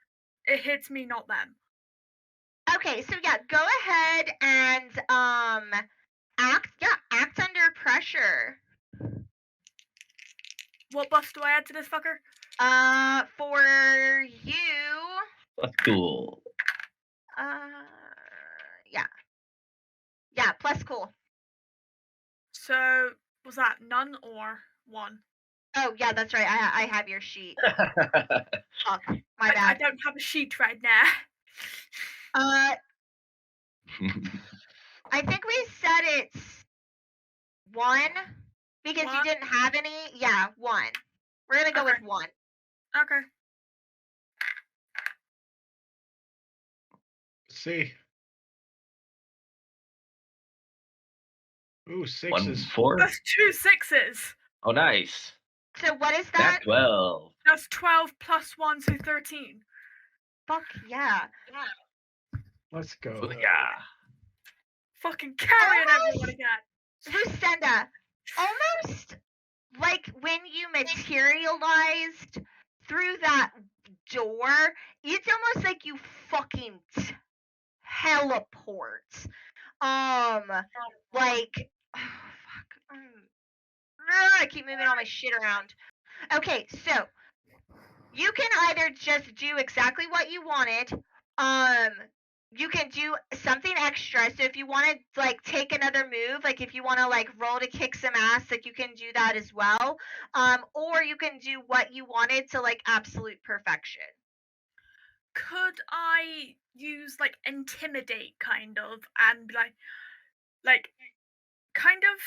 it hits me, not them. Okay, so yeah, go ahead and act under pressure. What buffs do I add to this fucker? For you. That's cool. Yeah. Yeah, plus cool. So was that none or one? Oh yeah, that's right. I have your sheet. Fuck, my bad. I don't have a sheet right now. I think we said it's 1 because you didn't have any. Yeah, 1. We're gonna go with 1. Okay. Let's see. Ooh, 6s. 1, 4. That's 2 6s. Oh, nice. So what is that? That's 12. That's 12 plus 1, so 13. Fuck yeah. Let's go. Yeah. Fucking carrying everyone again. Lucinda, almost like when you materialized through that door, it's almost like you fucking teleport. Like, oh, fuck. I keep moving all my shit around. Okay, so you can either just do exactly what you wanted. You can do something extra. So if you want to like take another move, like if you want to like roll to kick some ass, like you can do that as well. Or you can do what you wanted to like absolute perfection. Could I use like intimidate kind of and be like kind of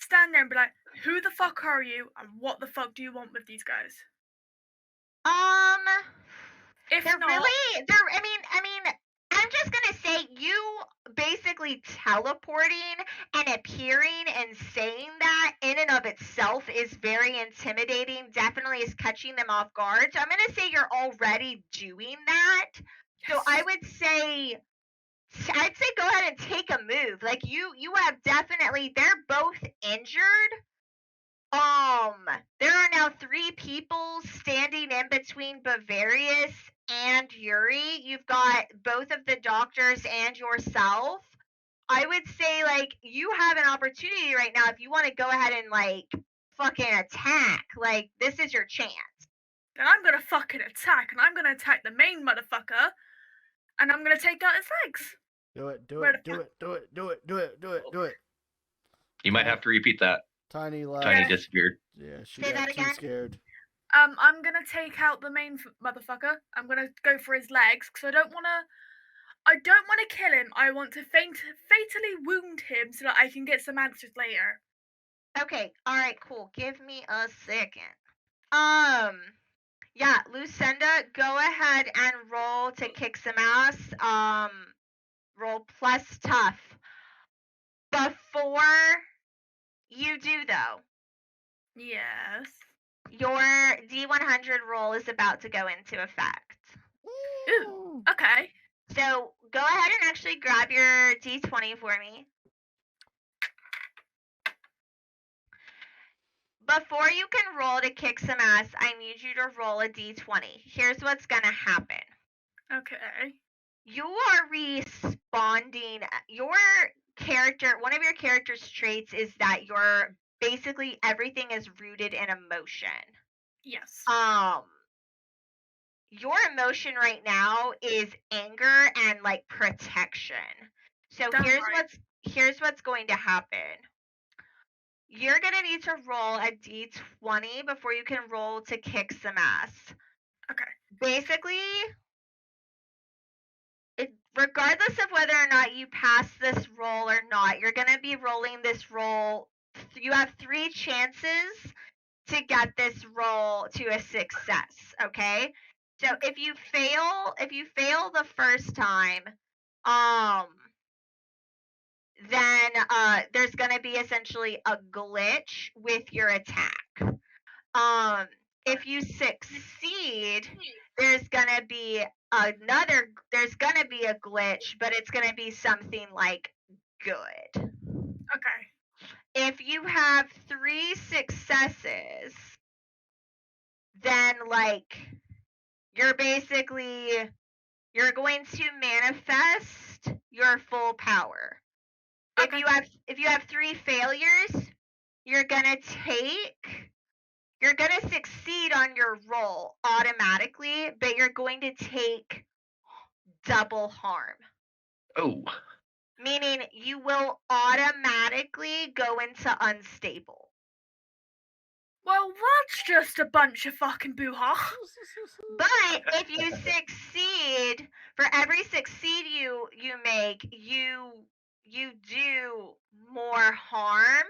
stand there and be like, who the fuck are you and what the fuck do you want with these guys? If they're not, really, I mean, I'm just gonna say you basically teleporting and appearing and saying that in and of itself is very intimidating. Definitely is catching them off guard. So I'm gonna say you're already doing that. So I would say, I'd say go ahead and take a move. Like you have definitely. They're both injured. There are now 3 people standing in between Bavarius and Yuri. You've got both of the doctors and yourself. I would say, like, you have an opportunity right now if you want to go ahead and, like, fucking attack. Like, this is your chance. Then I'm gonna fucking attack, and I'm gonna attack the main motherfucker, and I'm gonna take out his legs. Do it. You might have to repeat that. Tiny lag. Tiny disappeared. Yeah, she Say got that too again? scared. I'm gonna take out the main motherfucker. I'm gonna go for his legs because I don't wanna kill him. I want to fatally wound him so that I can get some answers later. Okay, alright, cool. Give me a second. Yeah, Lucinda, go ahead and roll to kick some ass. Roll plus tough. Before you do, though. Yes. Your D100 roll is about to go into effect. Ooh, okay. So go ahead and actually grab your D20 for me. Before you can roll to kick some ass, I need you to roll a D20. Here's what's going to happen. Okay. You are responding. Your character, one of your character's traits is that you're basically everything is rooted in emotion. Yes. Your emotion right now is anger and like protection. So here's what's going to happen. you're gonna need to roll a d20 before you can roll to kick some ass. Okay. Basically, regardless of whether or not you pass this roll or not, you're gonna be rolling this roll. You have 3 chances to get this roll to a success, okay? So if you fail the first time, then there's gonna be essentially a glitch with your attack. If you succeed, there's gonna be a glitch, but it's gonna be something like good. Okay. If you have 3 successes, then like you're going to manifest your full power. Okay. If you have 3 failures, you're gonna succeed on your roll automatically, but you're going to take double harm. Oh. Meaning you will automatically go into unstable. Well, that's just a bunch of fucking boo-ha. But if you succeed, for every succeed you make, you do more harm.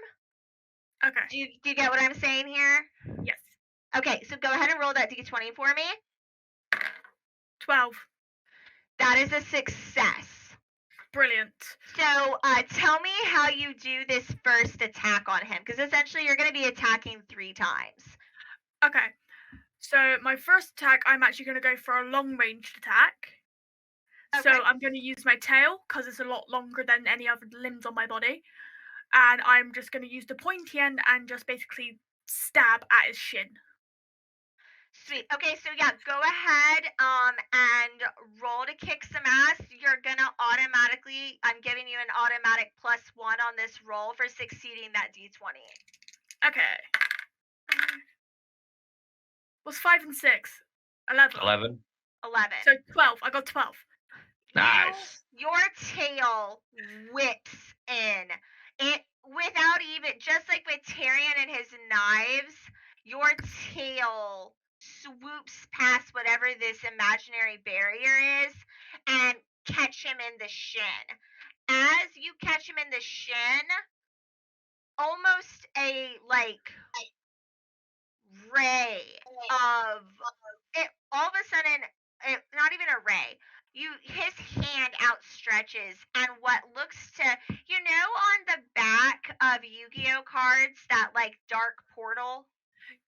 Okay. Do you get what I'm saying here? Yes. Okay, so go ahead and roll that d20 for me. 12. That is a success. Brilliant. So tell me how you do this first attack on him, because essentially you're going to be attacking 3 times. Okay. So my first attack, I'm actually going to go for a long-ranged attack. Okay. So I'm going to use my tail, because it's a lot longer than any other limbs on my body. And I'm just going to use the pointy end and just basically stab at his shin. Sweet. Okay, so yeah, go ahead and roll to kick some ass. You're gonna automatically, I'm giving you an automatic +1 on this roll for succeeding that d20. Okay. What's 5 and 6? 11. 11. So 12. I got 12. Nice. Your tail whips in. It without even, just like with Terrian and his knives, your tail swoops past whatever this imaginary barrier is and catch him in the shin. As you catch him in the shin, almost a ray of it, all of a sudden, not even a ray, his hand outstretches, and what looks to, on the back of Yu-Gi-Oh cards, that dark portal?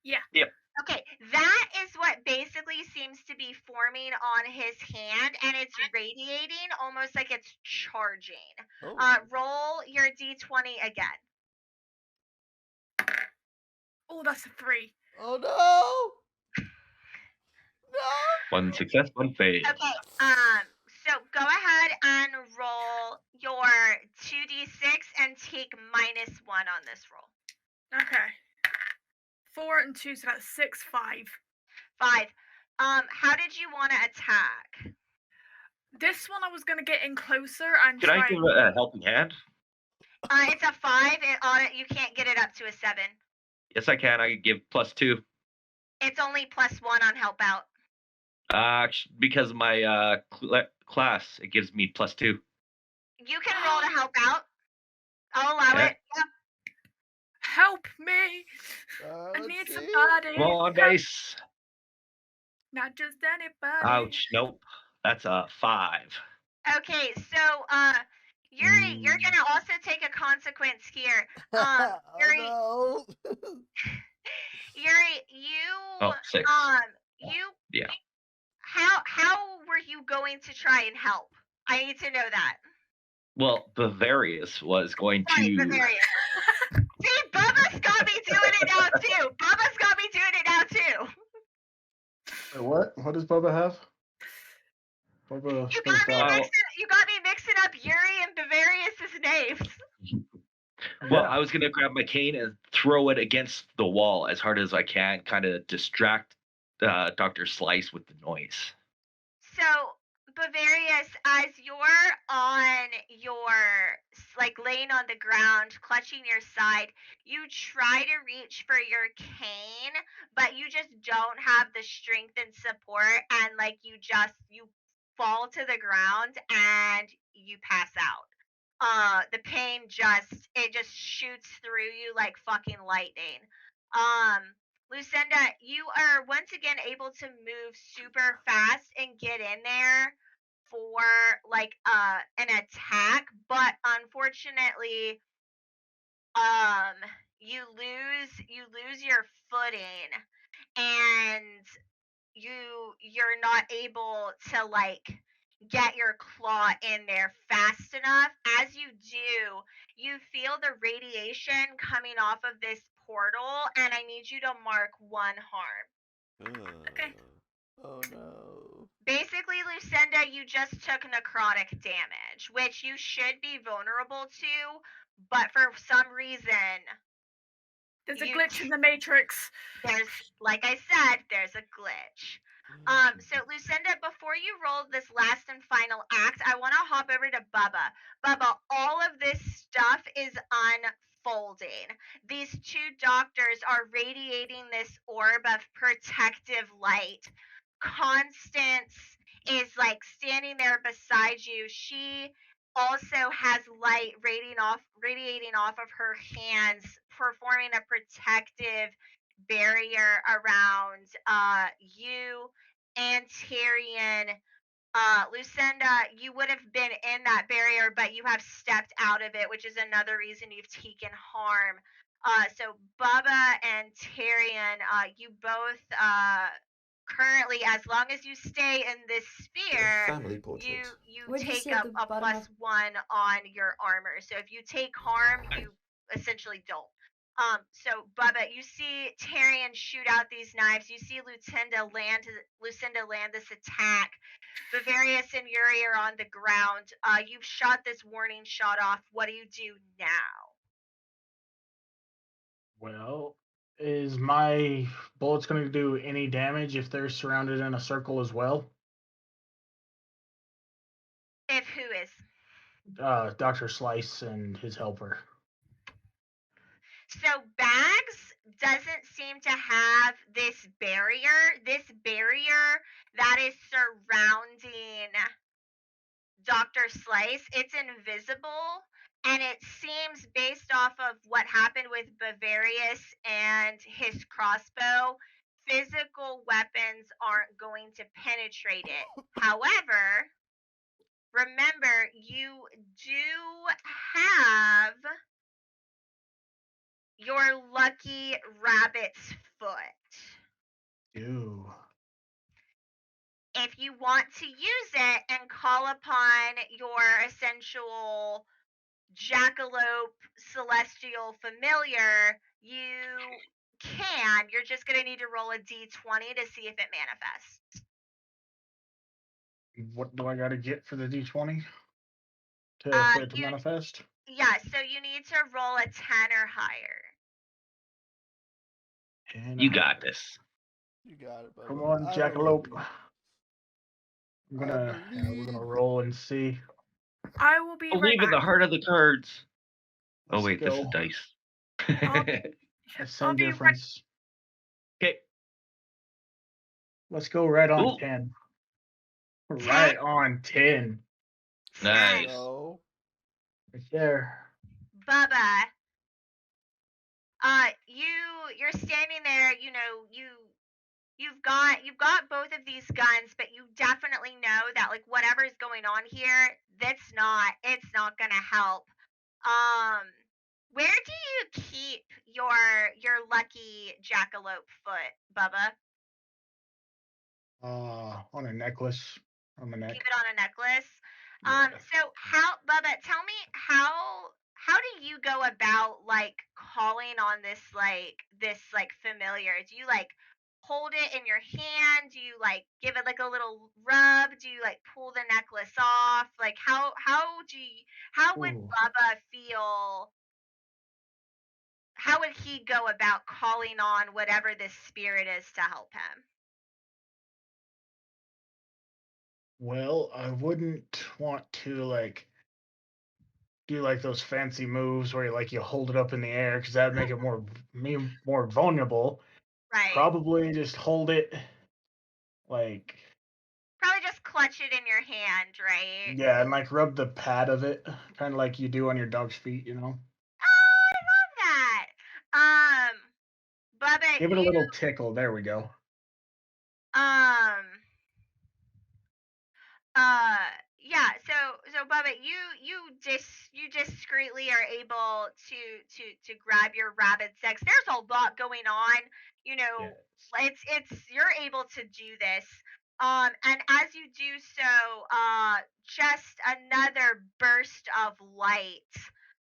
Yeah. Yep. Okay, that is what basically seems to be forming on his hand, and it's radiating almost like it's charging. Oh. Roll your d20 again. Oh, that's a 3. Oh no! No! 1 success, 1 fail. Okay, so go ahead and roll your 2d6 and take -1 on this roll. Okay. 4 and 2, so that's 6, 5. 5. How did you want to attack? This one I was going to get in closer and Can I give it a helping hand? It's a 5. You can't get it up to a 7. Yes, I can. I can give +2. It's only +1 on help out. Because of my class, it gives me +2. You can roll to help out. I'll allow it. Yep. Help me! I need somebody. Come on, dice. Not just anybody. Ouch. Nope. That's a 5. Okay, so Yuri, you're gonna also take a consequence here. Yuri, oh, no. Yuri, you 6. Yeah. How were you going to try and help? I need to know that. Well, Bavarius was going to. Right, Bavarius. See, Bubba's got me doing it now too. Wait, what? What does Bubba have? Bubba. You got me mixing up Yuri and Bavarius's names. Well, I was gonna grab my cane and throw it against the wall as hard as I can, kind of distract Dr. Slice with the noise. So Bavarius, as you're on your, like, laying on the ground, clutching your side, you try to reach for your cane, but you just don't have the strength and support, and, like, you fall to the ground, and you pass out. The pain it just shoots through you like fucking lightning. Lucinda, you are once again able to move super fast and get in there for like an attack, but unfortunately, you lose your footing, and you're not able to like get your claw in there fast enough. As you do, you feel the radiation coming off of this portal, and I need you to mark 1 harm. Okay. Oh no. Basically, Lucinda, you just took necrotic damage, which you should be vulnerable to, but for some reason, there's a glitch in the matrix. Like I said, there's a glitch. So Lucinda, before you roll this last and final act, I want to hop over to Bubba. Bubba, all of this stuff is unfolding. These 2 doctors are radiating this orb of protective light. Constance is like standing there beside you. She also has light radiating off of her hands, performing a protective barrier around you and Terrian. Lucinda, you would have been in that barrier, but you have stepped out of it, which is another reason you've taken harm. So Bubba and Terrian, you both currently, as long as you stay in this sphere, you take up a +1 on your armor. So if you take harm, you essentially don't. So Bubba, you see Terrian shoot out these knives. You see Lucinda land this attack. Bavarius and Yuri are on the ground. You've shot this warning shot off. What do you do now? Well, is my bullets going to do any damage if they're surrounded in a circle as well? If who is? Dr. Slice and his helper. So Bags doesn't seem to have this barrier. This barrier that is surrounding Dr. Slice, it's invisible. And it seems, based off of what happened with Bavarius and his crossbow, physical weapons aren't going to penetrate it. However, remember, you do have your lucky rabbit's foot. Ew. If you want to use it and call upon your essential jackalope celestial familiar, you can. You're just going to need to roll a d20 to see if it manifests. What do I got to get for the d20 for it to manifest? Yeah, so you need to roll a 10 or higher. You got this. You got it, Bubba. Come on, jackalope. We're gonna roll and see. I will be Believe in the heart of the cards. Oh wait, Let's this is go. dice. Same difference. Okay. Let's go right on Ooh. 10. Right on 10. Nice. Right there. Bubba, you're standing there. You know you've got both of these guns, but you definitely know that like whatever's going on here, it's not gonna help. Where do you keep your lucky jackalope foot, Bubba? On a necklace on the neck. Keep it on a necklace. Yeah. So Bubba, tell me how do you go about like calling on this familiar? Do you like hold it in your hand? Do you like give it like a little rub? Do you like pull the necklace off? Like how would Bubba feel? How would he go about calling on whatever this spirit is to help him? Well, I wouldn't want to like do like those fancy moves where you hold it up in the air because that'd make it more vulnerable. Right. Probably just hold it like. Probably just clutch it in your hand, right? Yeah, and like rub the pad of it, kind of like you do on your dog's feet, you know. Oh, I love that. Bubba, Give it a little tickle. There we go. Yeah, so Bubba, you discreetly are able to grab your rabbit sex. There's a lot going on, you know. Yes. It's you're able to do this. And as you do so, just another burst of light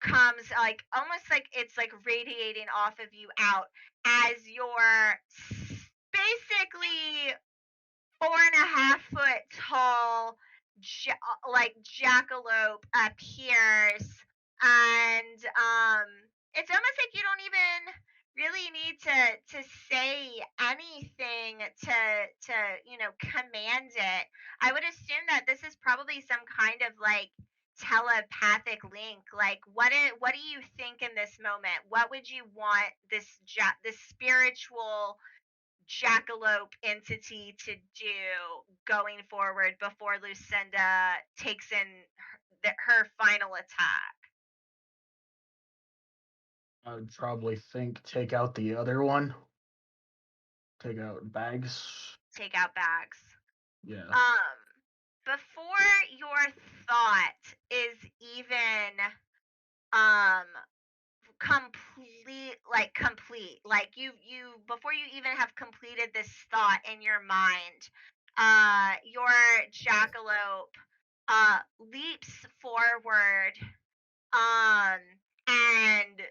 comes, like almost like it's like radiating off of you out as your basically 4.5 foot tall jackalope appears, and it's almost like you don't even really need to say anything to command it. I would assume that this is probably some kind of like telepathic link. Like what do you think in this moment? What would you want this spiritual jackalope entity to do going forward before Lucinda takes in her final attack? I would probably take out the other one. Take out Bags. Take out Bags. Yeah. Before your thought is even complete, like you before you even have completed this thought in your mind, your jackalope leaps forward and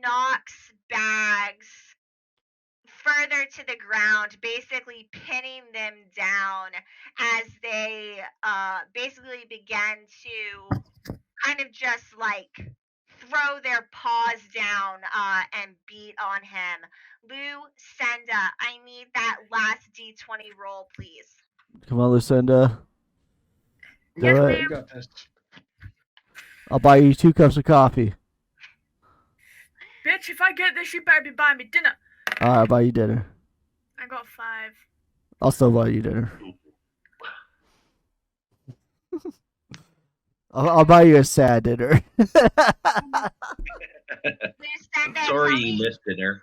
knocks Bags further to the ground, basically pinning them down as they basically begin to kind of just like throw their paws down and beat on him. Lucinda, I need that last D20 roll, please. Come on, Lucinda. Yes, Do it. You got this. I'll buy you 2 cups of coffee. Bitch, if I get this, you better be buying me dinner. Alright, I'll buy you dinner. I got 5. I'll still buy you dinner. I'll buy you a sad dinner. Lucinda, Sorry you missed dinner.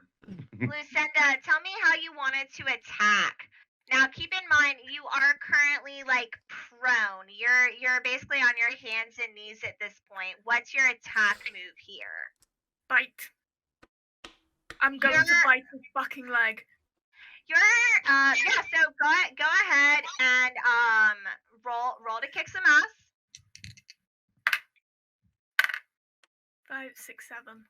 Lucinda, tell me how you wanted to attack. Now, keep in mind, you are currently like prone. You're basically on your hands and knees at this point. What's your attack move here? Bite. I'm going to bite his fucking leg. So go ahead and roll to kick some ass. 5, 6, 7.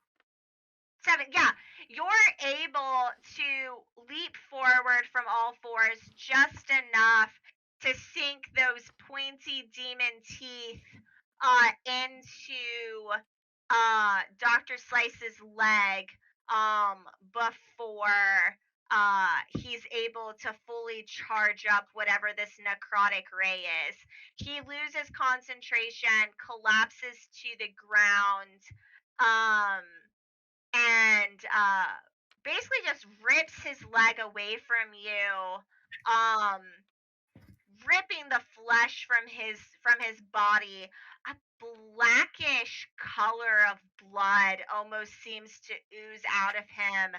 7, yeah. You're able to leap forward from all fours just enough to sink those pointy demon teeth into Dr. Slice's leg before he's able to fully charge up whatever this necrotic ray is. He loses concentration, collapses to the ground, and basically just rips his leg away from you, ripping the flesh from his body. A blackish color of blood almost seems to ooze out of him.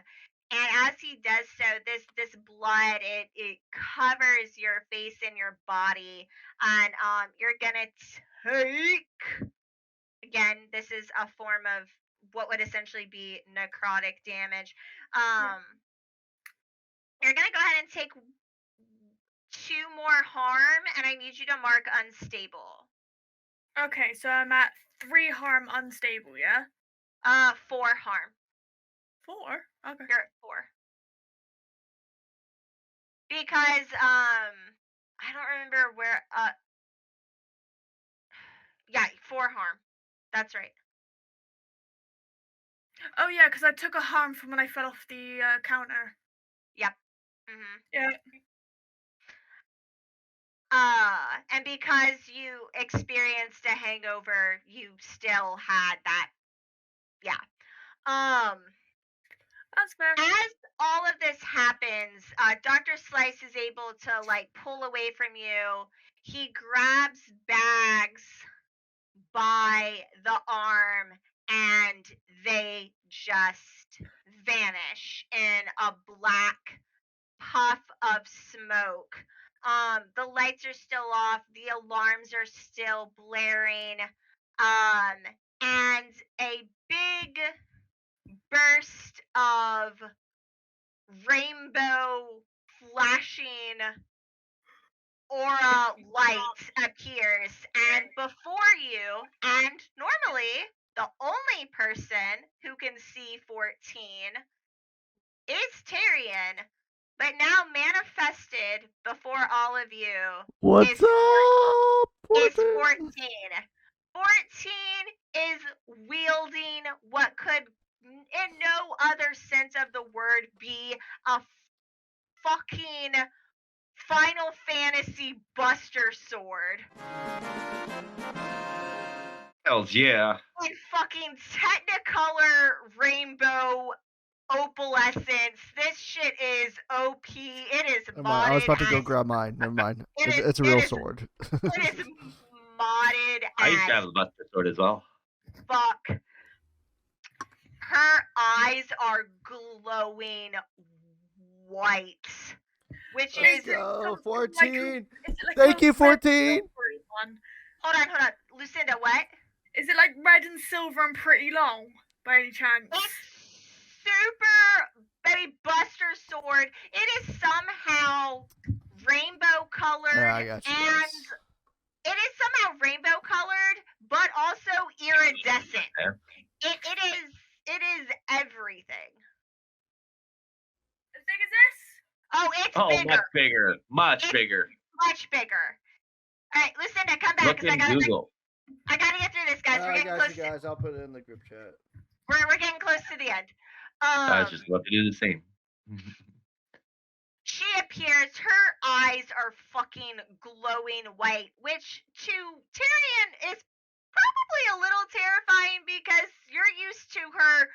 And as he does so, this blood it covers your face and your body, and you're gonna take, again, this is a form of what would essentially be necrotic damage. You're gonna go ahead and take 2 more harm, and I need you to mark unstable. Okay, so I'm at 3 harm unstable, yeah? 4 harm. 4? Okay. You're at 4. Because I don't remember where yeah, 4 harm. That's right. Oh yeah, because I took a harm from when I fell off the counter. Yep. Mhm. Yeah. And because you experienced a hangover, you still had that. Yeah. That's fair. As all of this happens, Dr. Slice is able to like pull away from you. He grabs Bags by the arm and they just vanish in a black puff of smoke. The lights are still off, the alarms are still blaring, and a big burst of rainbow flashing aura light appears, and before you, and normally the only person who can see 14 is Terrian, but now manifested before all of you What's is up? is 14. 14? 14 is wielding what could, in no other sense of the word, be a fucking Final Fantasy Buster Sword. Hells yeah. In fucking Technicolor rainbow opalescence. This shit is OP. It is Never mind, I was about to go as- grab mine. Never mind. It is- It's a it real is- sword. It is modded I used to as have a Buster Sword as well. fuck. Her eyes are glowing white, which Let's is go, Like, 14. is it like Thank a you, red 14. and silvery one? hold on, Lucinda. What? Is it like red and silver and pretty long, by any chance? It's super baby Buster Sword. It is somehow rainbow colored, Yeah, I got you and guys. it is somehow rainbow colored, but also iridescent. Yeah. It is everything. As big as this? Oh, it's Oh, bigger. much bigger. Much It's- bigger. Much bigger. All right, Lucinda, come back Look because in I Google. gotta get through this, guys. We're I getting got close. you guys. I'll put it in the group chat. We're getting close to the end. I was just about to do the same. She appears, her eyes are fucking glowing white, which to Tyrion is probably a little terrifying because you're used to her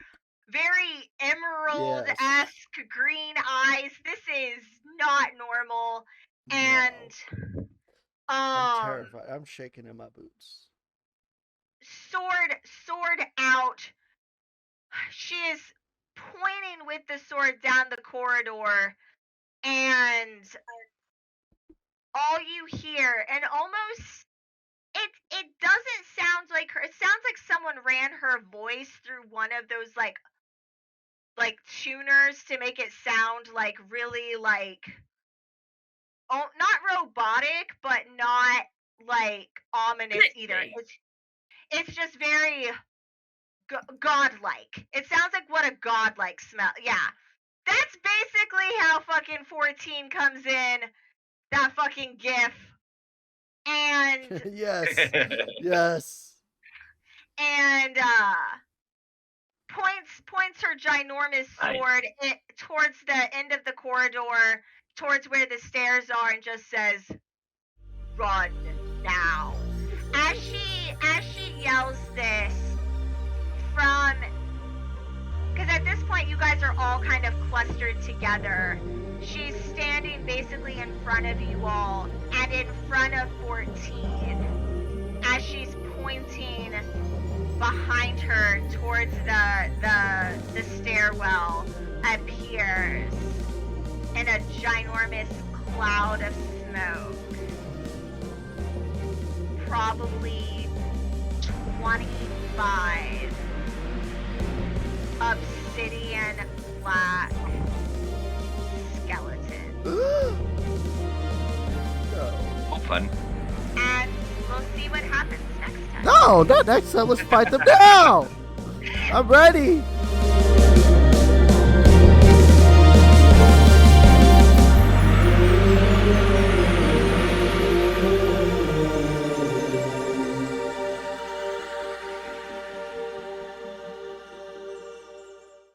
very emerald-esque green eyes. This is not normal. And No, I'm terrified. I'm shaking in my boots. sword out. She is pointing with the sword down the corridor, and all you hear, and almost it doesn't sound like her. It sounds like someone ran her voice through one of those like tuners to make it sound like really like, oh, not robotic, but not like ominous either. Glitchy. It's just very godlike. It sounds like what a godlike smell. Yeah. That's basically how fucking 14 comes in. That fucking gif. And Yes. Yes. and points her ginormous sword towards the end of the corridor, towards where the stairs are, and just says, "Run now." As she yells this, from, because at this point you guys are all kind of clustered together, she's standing basically in front of you all and in front of 14 as she's pointing behind her towards the stairwell. Appears in a ginormous cloud of smoke, probably 25 obsidian black skeletons. No. Oh, fun. And we'll see what happens next time. No, not next time. Let's fight them now. I'm ready.